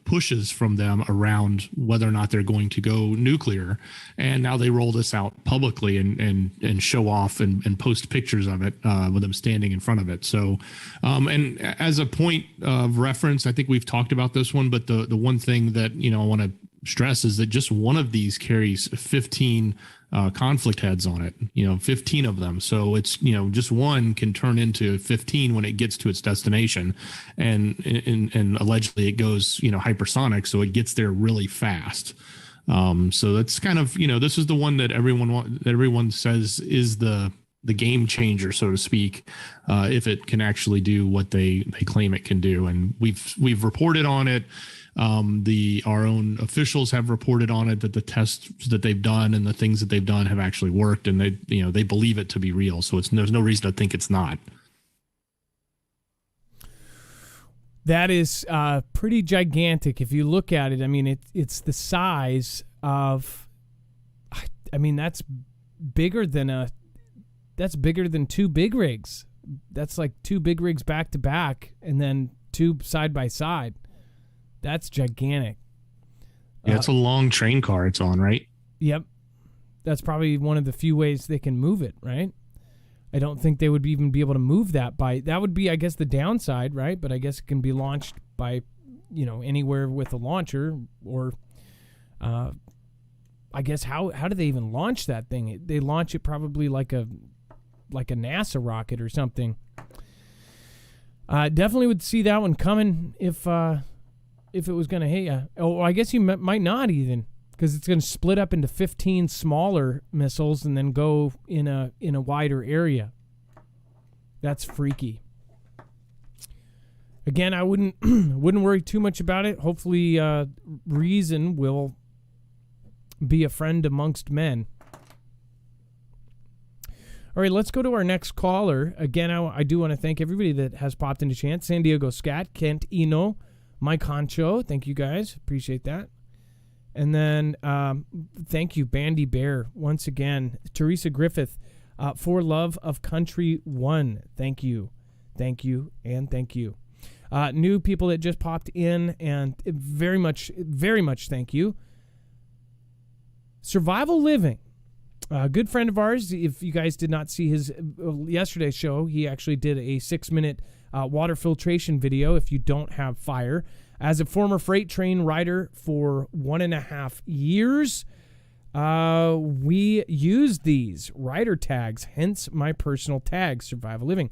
pushes from them around whether or not they're going to go nuclear. And now they roll this out publicly and show off and post pictures of it with them standing in front of it. So, and as a point of reference, I think we've talked about this one, but the one thing that, I want to stress is that just one of these carries 15 conflict heads on it, 15 of them. So it's, just one can turn into 15 when it gets to its destination. And allegedly it goes, hypersonic. So it gets there really fast. So that's kind of, this is the one that everyone says is the game changer, so to speak, if it can actually do what they claim it can do. And we've reported on it. Our own officials have reported on it that the tests that they've done and the things that they've done have actually worked, and they believe it to be real. So there's no reason to think it's not. That is pretty gigantic if you look at it. I mean, it's the size of. I mean, that's bigger than 2 big rigs. That's like 2 big rigs back to back, and then 2 side by side. That's gigantic. Yeah, it's a long train car it's on, right? Yep. That's probably one of the few ways they can move it, right? I don't think they would even be able to move that that would be, I guess, the downside, right? But I guess it can be launched by, anywhere with a launcher or, I guess, how do they even launch that thing? They launch it probably like a NASA rocket or something. Definitely would see that one coming if it was going to hit you. Oh, I guess you might not even, because it's going to split up into 15 smaller missiles and then go in a wider area. That's freaky. Again, I wouldn't worry too much about it. Hopefully, reason will be a friend amongst men. All right, let's go to our next caller. Again, I do want to thank everybody that has popped into chance. San Diego Scat, Kent Eno, Mike Honcho, thank you guys. Appreciate that. And then thank you, Bandy Bear, once again. Teresa Griffith, For Love of Country 1. Thank you. Thank you, and thank you. New people that just popped in, and very much thank you. Survival Living. A good friend of ours, if you guys did not see his yesterday's show, he actually did a 6-minute water filtration video, if you don't have fire. As a former freight train rider for 1.5 years, we use these rider tags, hence my personal tag, Survival Living.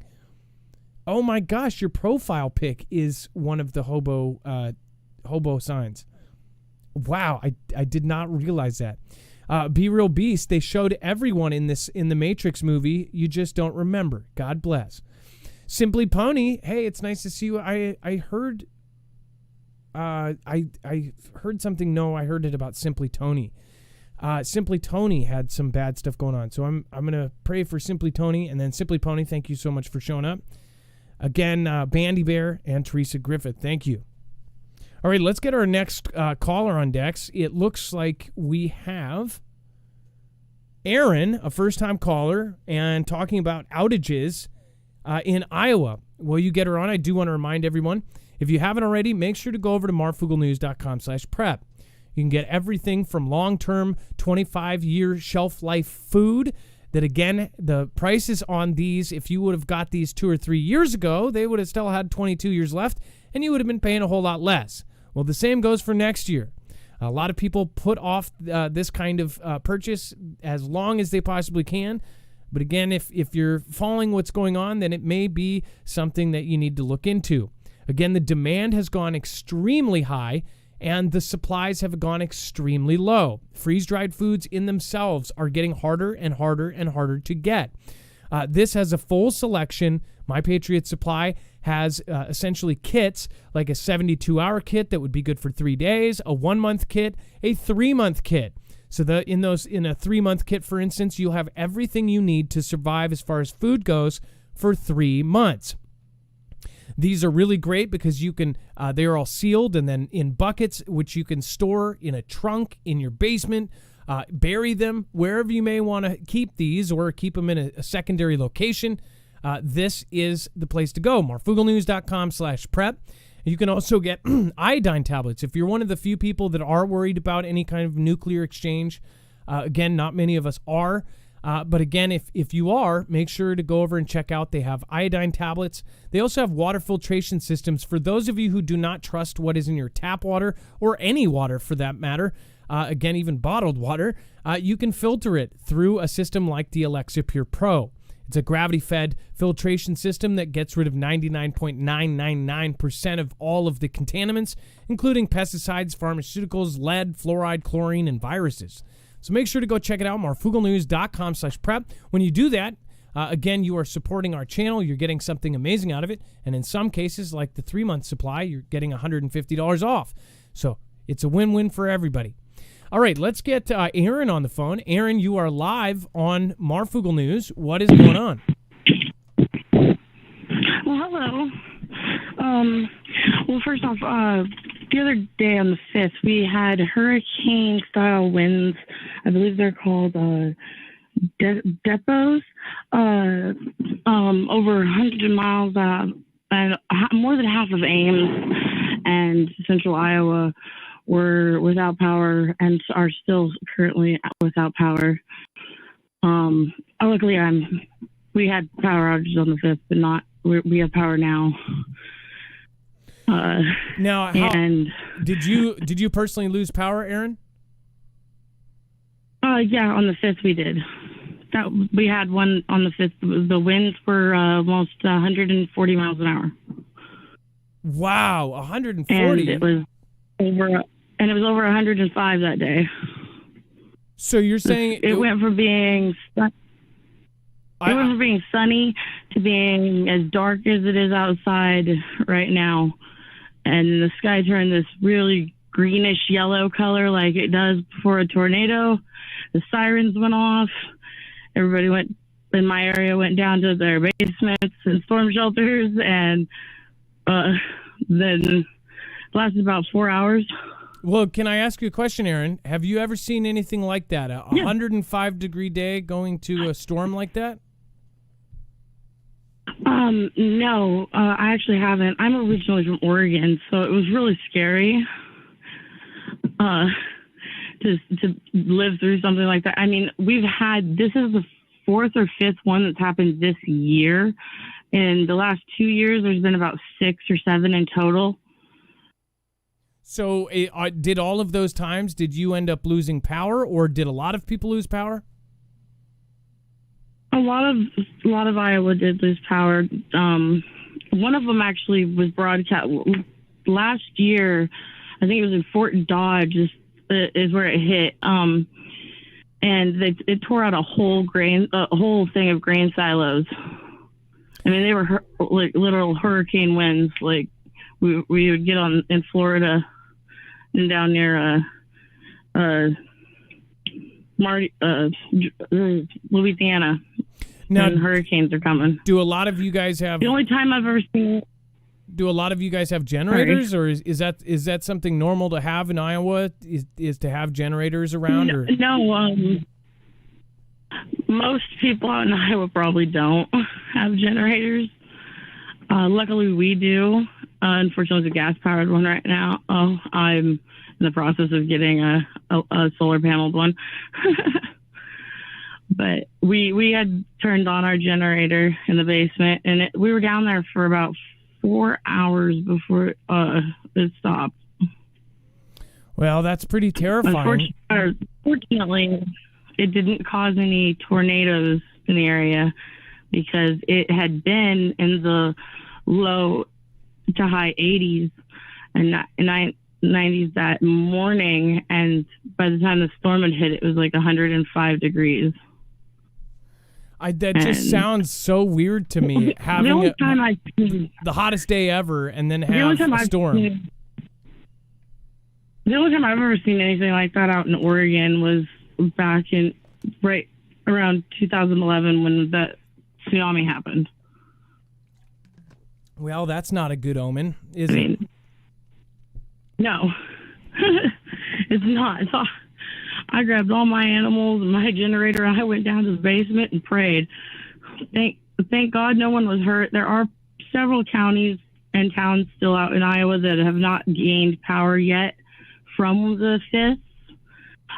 Oh my gosh, your profile pic is one of the hobo signs. Wow, I did not realize that. Be Real Beast, they showed everyone in the Matrix movie. You just don't remember. God bless. Simply Pony, hey, it's nice to see you. I heard something. No, I heard it about Simply Tony. Simply Tony had some bad stuff going on, so I'm gonna pray for Simply Tony, and then Simply Pony, thank you so much for showing up. Again, Bandy Bear and Teresa Griffith, thank you. All right, let's get our next caller on decks. It looks like we have Aaron, a first-time caller, and talking about outages in Iowa. While you get her on, I do want to remind everyone, if you haven't already, make sure to go over to marfooglenews.com/prep. You can get everything from long-term 25-year shelf life food that, again, the prices on these, if you would have got these 2 or 3 years ago, they would have still had 22 years left, and you would have been paying a whole lot less. Well, the same goes for next year. A lot of people put off this kind of purchase as long as they possibly can. But again, if you're following what's going on, then it may be something that you need to look into. Again, the demand has gone extremely high, and the supplies have gone extremely low. Freeze-dried foods in themselves are getting harder and harder and harder to get. This has a full selection. My Patriot Supply has essentially kits, like a 72-hour kit that would be good for 3 days, a 1-month kit, a 3-month kit. So in a 3-month kit, for instance, you'll have everything you need to survive as far as food goes for 3 months. These are really great because you can, they're all sealed and then in buckets, which you can store in a trunk in your basement, bury them wherever you may want to keep these or keep them in a secondary location. This is the place to go. marfooglenews.com/prep. You can also get iodine tablets. If you're one of the few people that are worried about any kind of nuclear exchange, again, not many of us are. But again, if you are, make sure to go over and check out. They have iodine tablets. They also have water filtration systems. For those of you who do not trust what is in your tap water, or any water for that matter, again, even bottled water, you can filter it through a system like the Alexa Pure Pro. It's a gravity-fed filtration system that gets rid of 99.999% of all of the contaminants, including pesticides, pharmaceuticals, lead, fluoride, chlorine, and viruses. So make sure to go check it out, marfooglenews.com/prep. When you do that, again, you are supporting our channel. You're getting something amazing out of it. And in some cases, like the 3-month supply, you're getting $150 off. So it's a win-win for everybody. All right, let's get Aaron on the phone. Aaron, you are live on Marfoogle News. What is going on? Well, hello. Well, first off, the other day on the 5th, we had hurricane-style winds. I believe they're called depots, over 100 miles, and more than half of Ames and central Iowa were without power and are still currently without power. Luckily, we had power outages on the 5th, but we have power now. Now, did you personally lose power, Aaron? Yeah, on the 5th we did. We had one on the 5th. The winds were almost 140 miles an hour. Wow, 140. And it was over 105 that day. So you're saying it went from being sunny to being as dark as it is outside right now. And the sky turned this really greenish yellow color like it does before a tornado. The sirens went off. Everybody in my area went down to their basements and storm shelters. And then it lasted about 4 hours. Well, can I ask you a question, Aaron? Have you ever seen anything like that? A 105-degree day going to a storm like that? No, I actually haven't. I'm originally from Oregon, so it was really scary to live through something like that. I mean, this is the 4th or 5th one that's happened this year. In the last 2 years, there's been about 6 or 7 in total. So did all of those times, did you end up losing power, or did a lot of people lose power? A lot of Iowa did lose power. One of them actually was broadcast last year. I think it was in Fort Dodge is where it hit. And it tore out a whole thing of grain silos. I mean, they were like literal hurricane winds. Like we would get in Florida and down near Louisiana. Now, and hurricanes are coming. do a lot of you guys have? The only time I've ever seen it. Do a lot of you guys have generators, or is that something normal to have in Iowa? Is to have generators around? Or No, most people out in Iowa probably don't have generators. Luckily, we do. Unfortunately, it's a gas-powered one right now. I'm in the process of getting a solar-paneled one. But we had turned on our generator in the basement, and we were down there for about 4 hours before it stopped. Well, that's pretty terrifying. Fortunately, it didn't cause any tornadoes in the area because it had been in the low to high 80s and 90s that morning, and by the time the storm had hit, it was like 105 degrees. That just sounds so weird to me. Having the hottest day ever, and then have a storm. The only time I've ever seen anything like that out in Oregon was back in right around 2011 when the tsunami happened. Well, that's not a good omen, is it? No, it's not. I grabbed all my animals and my generator. I went down to the basement and prayed. Thank God no one was hurt. There are several counties and towns still out in Iowa that have not gained power yet from the 5th.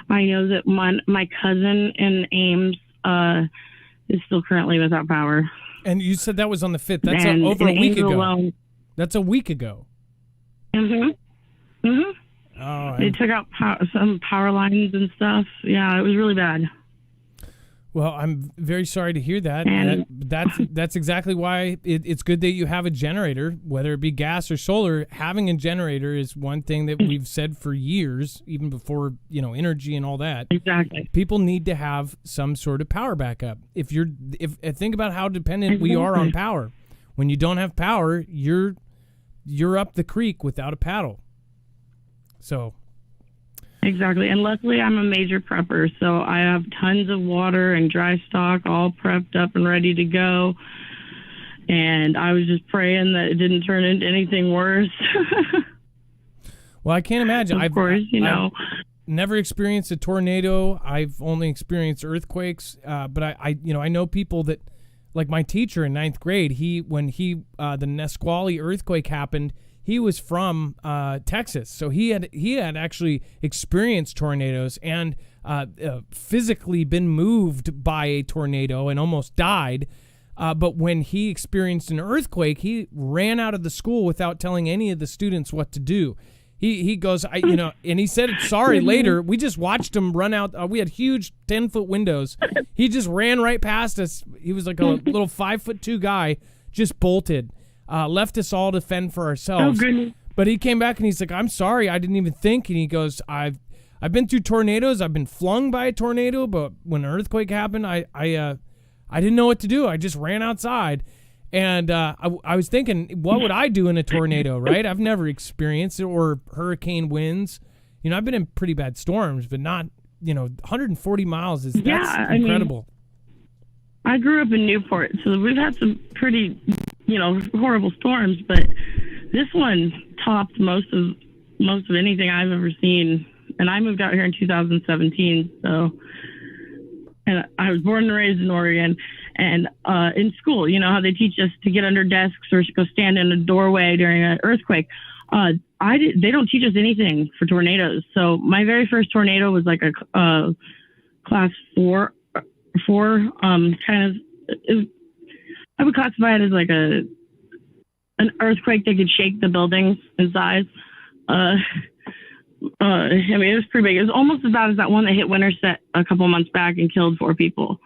I know that my cousin in Ames is still currently without power. And you said that was on the 5th. That's over a week ago. Alone, that's a week ago. Mm-hmm. Mm-hmm. Oh, they took out some power lines and stuff. Yeah, it was really bad. Well, I'm very sorry to hear that. And that's exactly why it's good that you have a generator, whether it be gas or solar. Having a generator is one thing that we've said for years, even before energy and all that. Exactly. People need to have some sort of power backup. If think about how dependent we are on power. When you don't have power, you're up the creek without a paddle. So. Exactly. And luckily, I'm a major prepper, so I have tons of water and dry stock all prepped up and ready to go. And I was just praying that it didn't turn into anything worse. Well, I can't imagine. Of course, I've never experienced a tornado. I've only experienced earthquakes. But I know people that, like my teacher in 9th grade, when the Nisqually earthquake happened, he was from Texas, so he had actually experienced tornadoes and physically been moved by a tornado and almost died. But when he experienced an earthquake, he ran out of the school without telling any of the students what to do. He goes, and he said sorry later. We just watched him run out. We had huge 10-foot windows. He just ran right past us. He was like a little 5'2" guy, just bolted. Left us all to fend for ourselves. Oh, goodness. But he came back and he's like, I'm sorry, I didn't even think. And he goes, I've been through tornadoes. I've been flung by a tornado, but when an earthquake happened, I didn't know what to do. I just ran outside. And I was thinking, what would I do in a tornado, right? I've never experienced it, or hurricane winds. I've been in pretty bad storms, but not, 140 miles that's incredible. I grew up in Newport, so we've had some pretty, horrible storms, but this one topped most of anything I've ever seen. And I moved out here in 2017, and I was born and raised in Oregon. And in school, how they teach us to get under desks or go stand in a doorway during an earthquake. They don't teach us anything for tornadoes. So my very first tornado was like a class 4 kind of. I would classify it as like an earthquake that could shake the buildings in size. It was pretty big. It was almost as bad as that one that hit Winterset a couple months back and killed 4 people.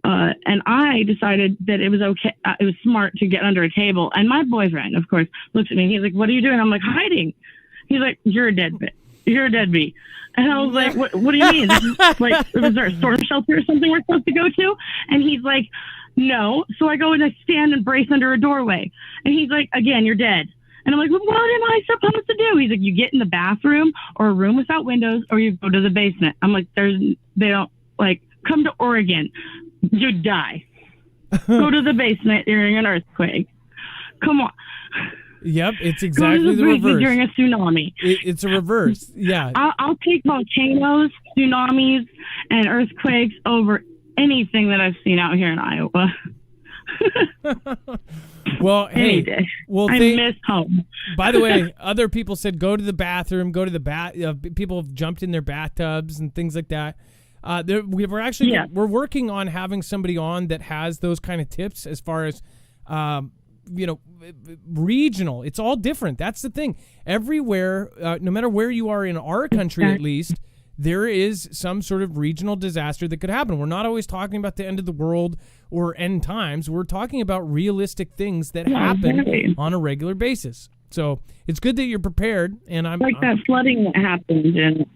And I decided that it was okay. It was smart to get under a table. And my boyfriend, of course, looks at me. He's like, "What are you doing?" I'm like, "Hiding." He's like, "You're a deadbeat. You're a deadbeat." And I was like, what do you mean? Was there a storm shelter or something we're supposed to go to? And he's like, "No." So I go and I stand and brace under a doorway. And he's like, "Again, you're dead." And I'm like, "Well, what am I supposed to do?" He's like, "You get in the bathroom or a room without windows, or you go to the basement." I'm like, they don't come to Oregon. You die. Go to the basement during an earthquake. Come on. Yep, it's Go exactly to the the basement reverse. during a tsunami. It's a reverse. Yeah. I'll take volcanoes, tsunamis, and earthquakes over anything that I've seen out here in Iowa. Well, Any hey, day. well, I miss home. by the way, other people said go to the bathroom, go to the bath. People have jumped in their bathtubs and things like that. We're actually we're working on having somebody on that has those kind of tips as far as regional. It's all different. That's the thing. Everywhere, no matter where you are in our country, at least, there is some sort of regional disaster that could happen. We're not always talking about the end of the world or end times. We're talking about realistic things that happen on a regular basis. So it's good that you're prepared. And I'm that flooding that happened, and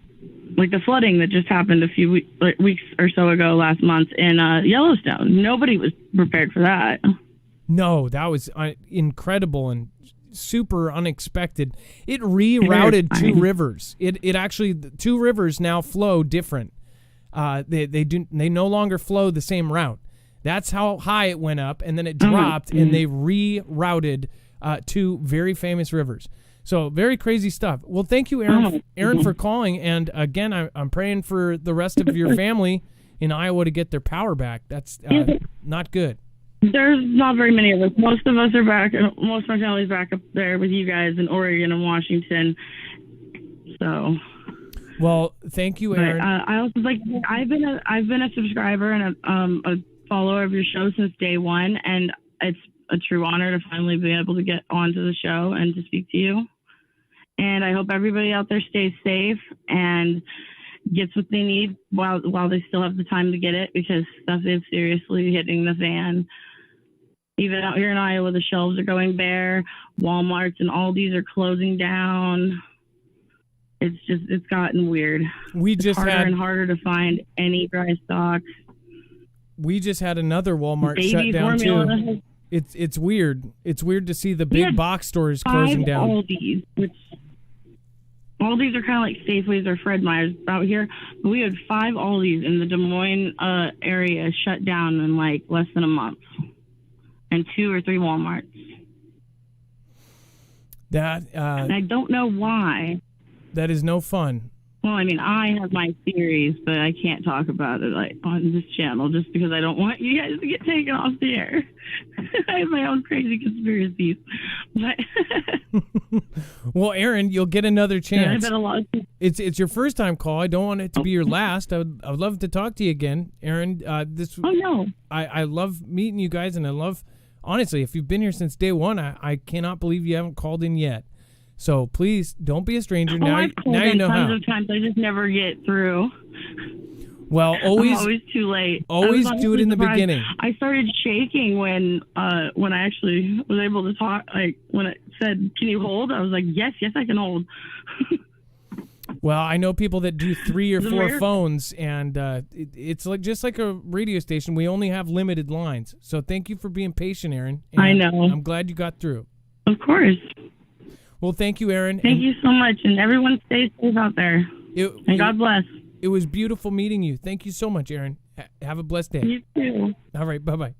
like the flooding that just happened a few weeks or so ago last month in Yellowstone. Nobody was prepared for that. No, that was incredible and super unexpected. It rerouted two rivers. It actually, the two rivers now flow different. They no longer flow the same route. That's how high it went up, and then it dropped, and they rerouted two very famous rivers. So very crazy stuff. Well, thank you, Aaron, for calling. And again, I'm praying for the rest of your family in Iowa to get their power back. That's not good. There's not very many of us. Most of us are back. Most of my family's back up there with you guys in Oregon and Washington. So. Well, thank you, Aaron. I also I've been a subscriber and a follower of your show since day one, and it's a true honor to finally be able to get onto the show and to speak to you. And I hope everybody out there stays safe and gets what they need while they still have the time to get it, because stuff is seriously hitting the fan. Even out here in Iowa, the shelves are going bare. Walmarts and Aldi's are closing down. It's gotten weird. It's harder and harder to find any dry stock. We just had another Walmart shut down too. It's weird. It's weird to see the big box stores closing down. Aldi's, which Aldi's are kind of like Safeways or Fred Meyer's out here. But we had 5 Aldi's in the Des Moines area shut down in like less than a month, and 2 or 3 Walmarts. And I don't know why. That is no fun. Well, I mean, I have my theories, but I can't talk about it like on this channel just because I don't want you guys to get taken off the air. I have my own crazy conspiracies. But well, Aaron, you'll get another chance. Yeah, I bet a lot of people. It's your first time call. I don't want it to be your last. I would love to talk to you again, Aaron. Oh no. I love meeting you guys, and I love, honestly, if you've been here since day one, I cannot believe you haven't called in yet. So please don't be a stranger. Now you know how. Tons of times I just never get through. Well, I'm always too late. Always do it in the beginning. I started shaking when I actually was able to talk. Like when it said, "Can you hold?" I was like, "Yes, I can hold." Well, I know people that do 3 or 4 phones, and it's like just like a radio station. We only have limited lines. So thank you for being patient, Aaron. And I know. I'm glad you got through. Of course. Well, thank you, Aaron. Thank you so much, and everyone stay safe out there. And God bless. It was beautiful meeting you. Thank you so much, Aaron. Have a blessed day. You too. All right, bye-bye.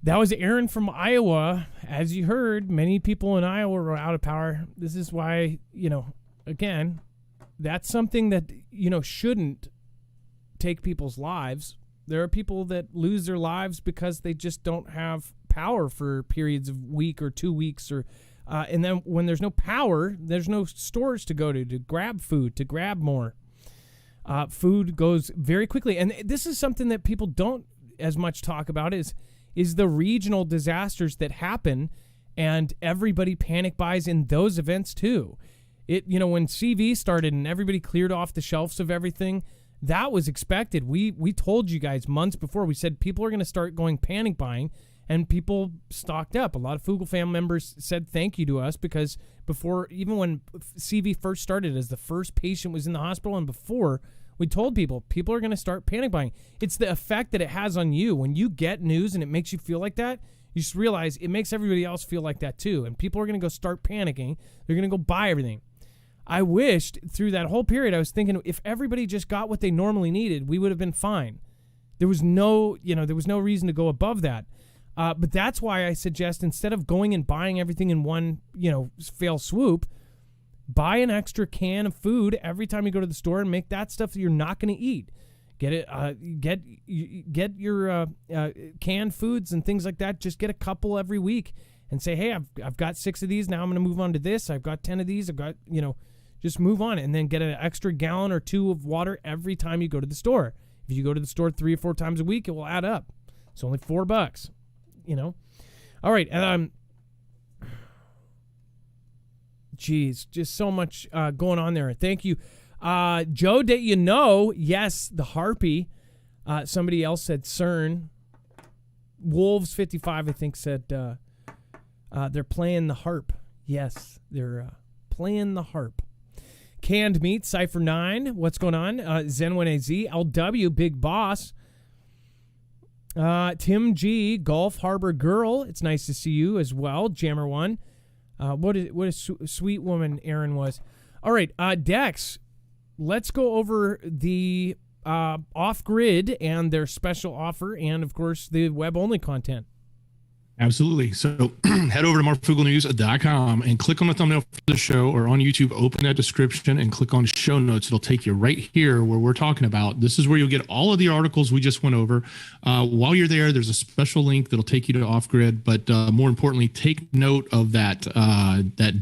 That was Aaron from Iowa. As you heard, many people in Iowa are out of power. This is why, again, that's something that, shouldn't take people's lives. There are people that lose their lives because they just don't have power for periods of week or 2 weeks, or and then when there's no power, there's no stores to go to grab food, to grab more. Food goes very quickly, and this is something that people don't as much talk about is the regional disasters that happen, and everybody panic buys in those events too. When CV started and everybody cleared off the shelves of everything, that was expected. We told you guys months before. We said people are going to start going panic buying. And people stocked up. A lot of Foogle family members said thank you to us because before, even when CV first started, as the first patient was in the hospital, and before, we told people are going to start panic buying. It's the effect that it has on you. When you get news and it makes you feel like that, you just realize it makes everybody else feel like that too. And people are going to go start panicking. They're going to go buy everything. I wished through that whole period, I was thinking if everybody just got what they normally needed, we would have been fine. There was no reason to go above that. But that's why I suggest, instead of going and buying everything in one, fail swoop, buy an extra can of food every time you go to the store and make that stuff that you're not going to eat. Get it. Get your canned foods and things like that. Just get a couple every week and say, hey, I've got 6 of these. Now I'm going to move on to this. I've got 10 of these. I've got, just move on, and then get an extra gallon or 2 of water every time you go to the store. If you go to the store 3 or 4 times a week, it will add up. It's only $4. All right. Geez, just so much going on there. Thank you. Joe, yes, the Harpy. Somebody else said CERN. Wolves 55, I think, said they're playing the harp. Yes, they're playing the harp. Canned Meat, Cypher 9. What's going on? Zen1AZ, LW, Big Boss. Tim G, Gulf Harbor Girl. It's nice to see you as well. Jammer 1. What a sweet woman Aaron was. All right, Dex, let's go over the off-grid and their special offer, and, of course, the web-only content. Absolutely. So head over to marfooglenews.com and click on the thumbnail for the show, or on YouTube, open that description and click on show notes. It'll take you right here where we're talking about. This is where you'll get all of the articles we just went over. While you're there, there's a special link that'll take you to Off-Grid. But more importantly, take note of that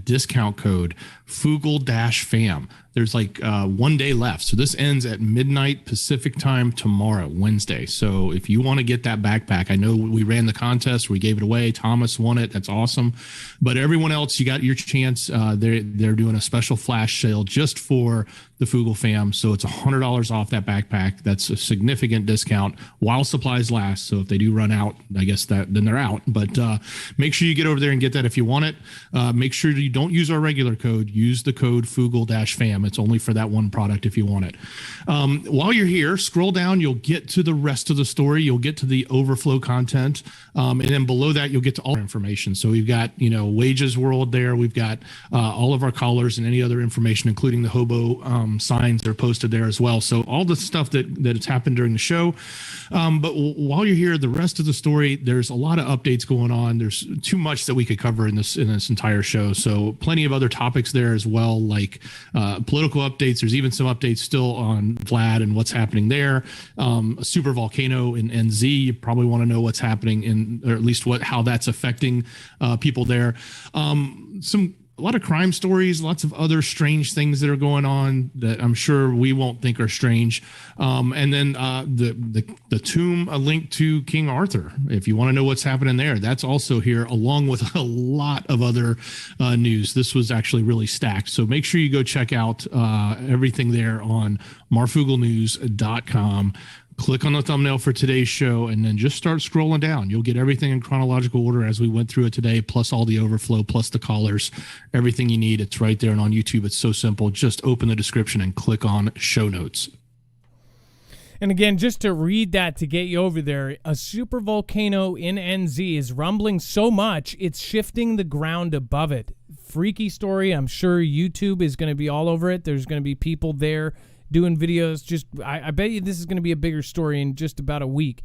discount code, Foogle-FAM. There's like 1 day left. So this ends at midnight Pacific time tomorrow, Wednesday. So if you want to get that backpack, I know we ran the contest, we gave it away. Thomas won it. That's awesome. But everyone else, you got your chance. They're doing a special flash sale just for the Foogle fam. So it's $100 off that backpack. That's a significant discount while supplies last. So if they do run out, I guess then they're out. But make sure you get over there and get that if you want it. Make sure you don't use our regular code. Use the code Foogle-FAM. It's only for that one product if you want it. While you're here, scroll down. You'll get to the rest of the story. You'll get to the overflow content. And then below that, you'll get to all information. So we've got, Wages World there. We've got all of our callers and any other information, including the hobo signs that are posted there as well. So all the stuff that has happened during the show. But while you're here, the rest of the story, there's a lot of updates going on. There's too much that we could cover in this entire show. So plenty of other topics there as well, like political updates. There's even some updates still on Vlad and what's happening there. A super volcano in NZ. You probably want to know what's happening or at least how that's affecting people there. A lot of crime stories, lots of other strange things that are going on that I'm sure we won't think are strange. And then the tomb, a link to King Arthur. If you want to know what's happening there, that's also here, along with a lot of other news. This was actually really stacked. So make sure you go check out everything there on marfooglenews.com. Click on the thumbnail for today's show, and then just start scrolling down. You'll get everything in chronological order as we went through it today, plus all the overflow, plus the callers, everything you need. It's right there. And on YouTube, it's so simple. Just open the description and click on show notes. And again, just to read that to get you over there, a super volcano in NZ is rumbling so much, it's shifting the ground above it. Freaky story. I'm sure YouTube is going to be all over it. There's going to be people there doing videos. I bet you this is going to be a bigger story in just about a week.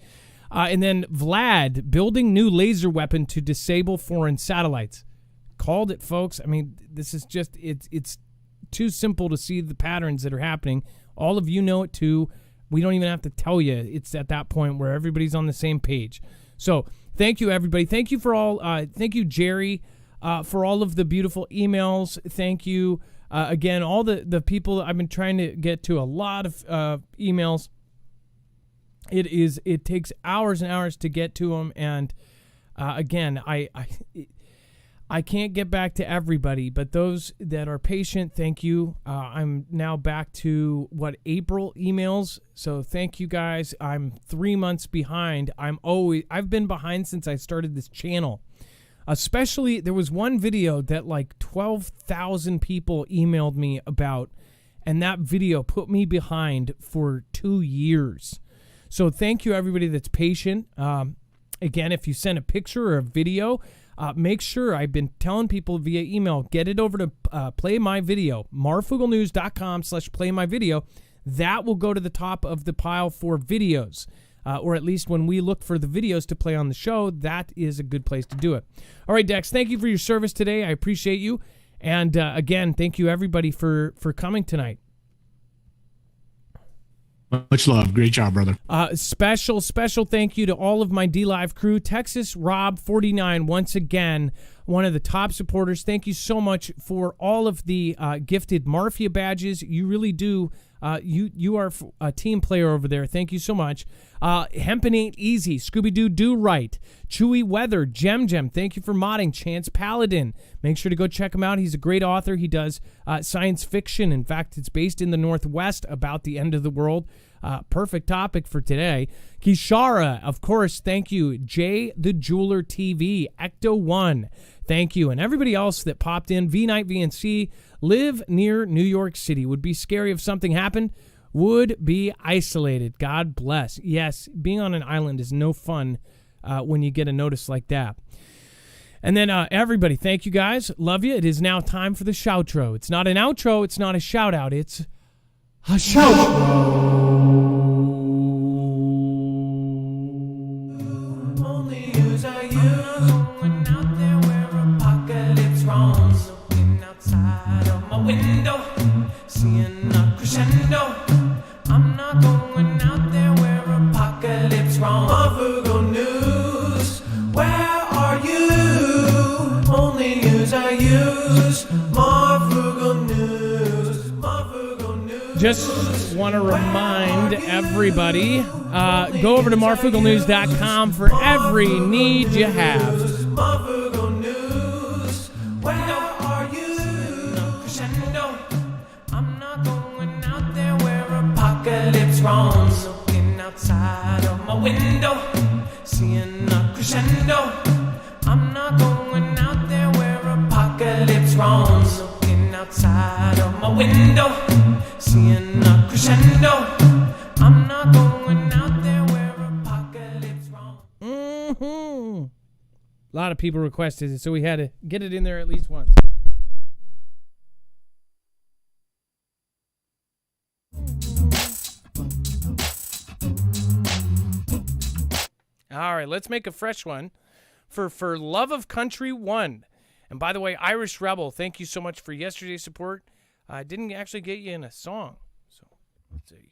And then Vlad building new laser weapon to disable foreign satellites. Called it, folks. I mean, this is just, it's too simple to see the patterns that are happening. All of you know it too. We don't even have to tell you. It's at that point where everybody's on the same page. So thank you, everybody. Thank you for all. Thank you, Jerry, for all of the beautiful emails. Thank you. Again, all the people I've been trying to get to, a lot of emails. It takes hours and hours to get to them, and again, I can't get back to everybody, but those that are patient, thank you. I'm now back to April emails, so thank you guys. I'm 3 months behind. I've been behind since I started this channel. Especially, there was one video that like 12,000 people emailed me about, and that video put me behind for 2 years. So thank you, everybody that's patient. Again, if you send a picture or a video, make sure, I've been telling people via email, get it over to Play My Video, marfooglenews.com/playmyvideo. That will go to the top of the pile for videos. or at least when we look for the videos to play on the show, that is a good place to do it. All right, Dex, thank you for your service today. I appreciate you. And again, thank you everybody for coming tonight. Much love. Great job, brother. Special thank you to all of my D-Live crew. Texas Rob 49, once again, one of the top supporters. Thank you so much for all of the gifted Marfia badges. You really do. You are a team player over there. Thank you so much. Hempin' Ain't Easy, Scooby-Doo Do Right, Chewy Weather, Gem, thank you for modding, Chance Paladin. Make sure to go check him out. He's a great author. He does science fiction. In fact, it's based in the Northwest about the end of the world. Perfect topic for today. Kishara, of course, thank you. Jay the Jeweler TV, Ecto1, thank you. And everybody else that popped in, V-Night VNC, live near New York City. Would be scary if something happened. Would be isolated. God bless. Yes, being on an island is no fun when you get a notice like that. And then everybody, thank you guys. Love you. It is now time for the shoutro. It's not an outro. It's not a shout out. It's a shoutro. Only use I use when out there where apocalypse roams. Looking outside of my window, seeing a crescendo. I'm not going out there where apocalypse roams. Marfoogle news, where are you? Only use I use. Marfoogle news, Marfoogle news. Just want to remind everybody, go over to marfooglenews.com for every need you have. Marfoogle news, where are you? Crescendo, I'm not going out there where apocalypse roams. Looking outside of my window, seeing a crescendo. I'm not going out there where apocalypse roams. Looking outside of my window, seeing a crescendo. I'm not going out there where apocalypse roams. Mm-hmm. A lot of people requested it, so we had to get it in there at least once. All right, let's make a fresh one for Love of Country 1. And by the way, Irish Rebel, thank you so much for yesterday's support. I didn't actually get you in a song, so let's see.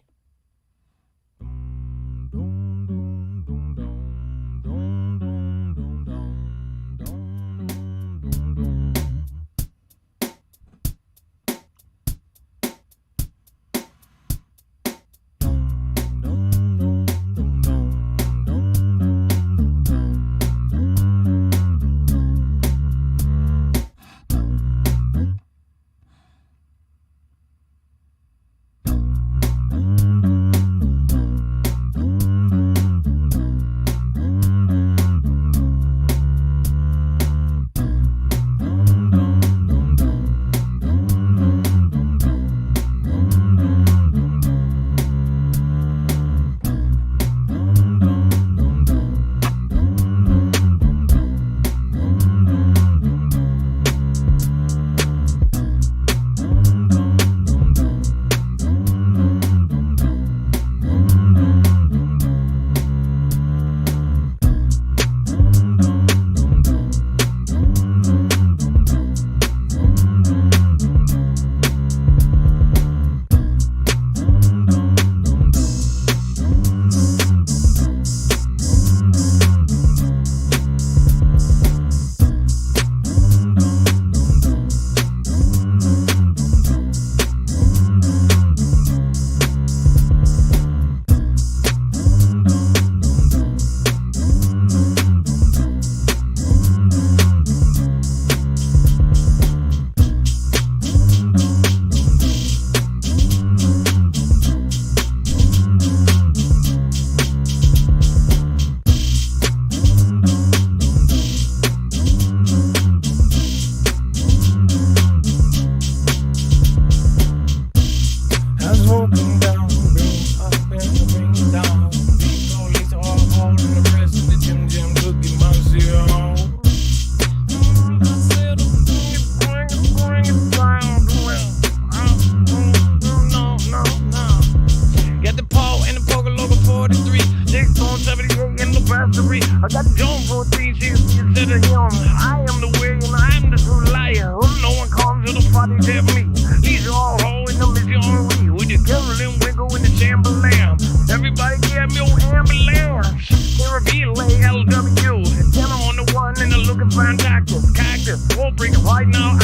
anniversary. I got John 14 instead of him. I am the way and I am the true liar. No one comes to the party except me. These are all hoes and them is the only we. With the Carolyn Wiggle and the Chamberlain. Everybody get me your ambulance. Caribbean LW. Dinner on the one and the looking fantastic. Cactus. We'll bring it right now.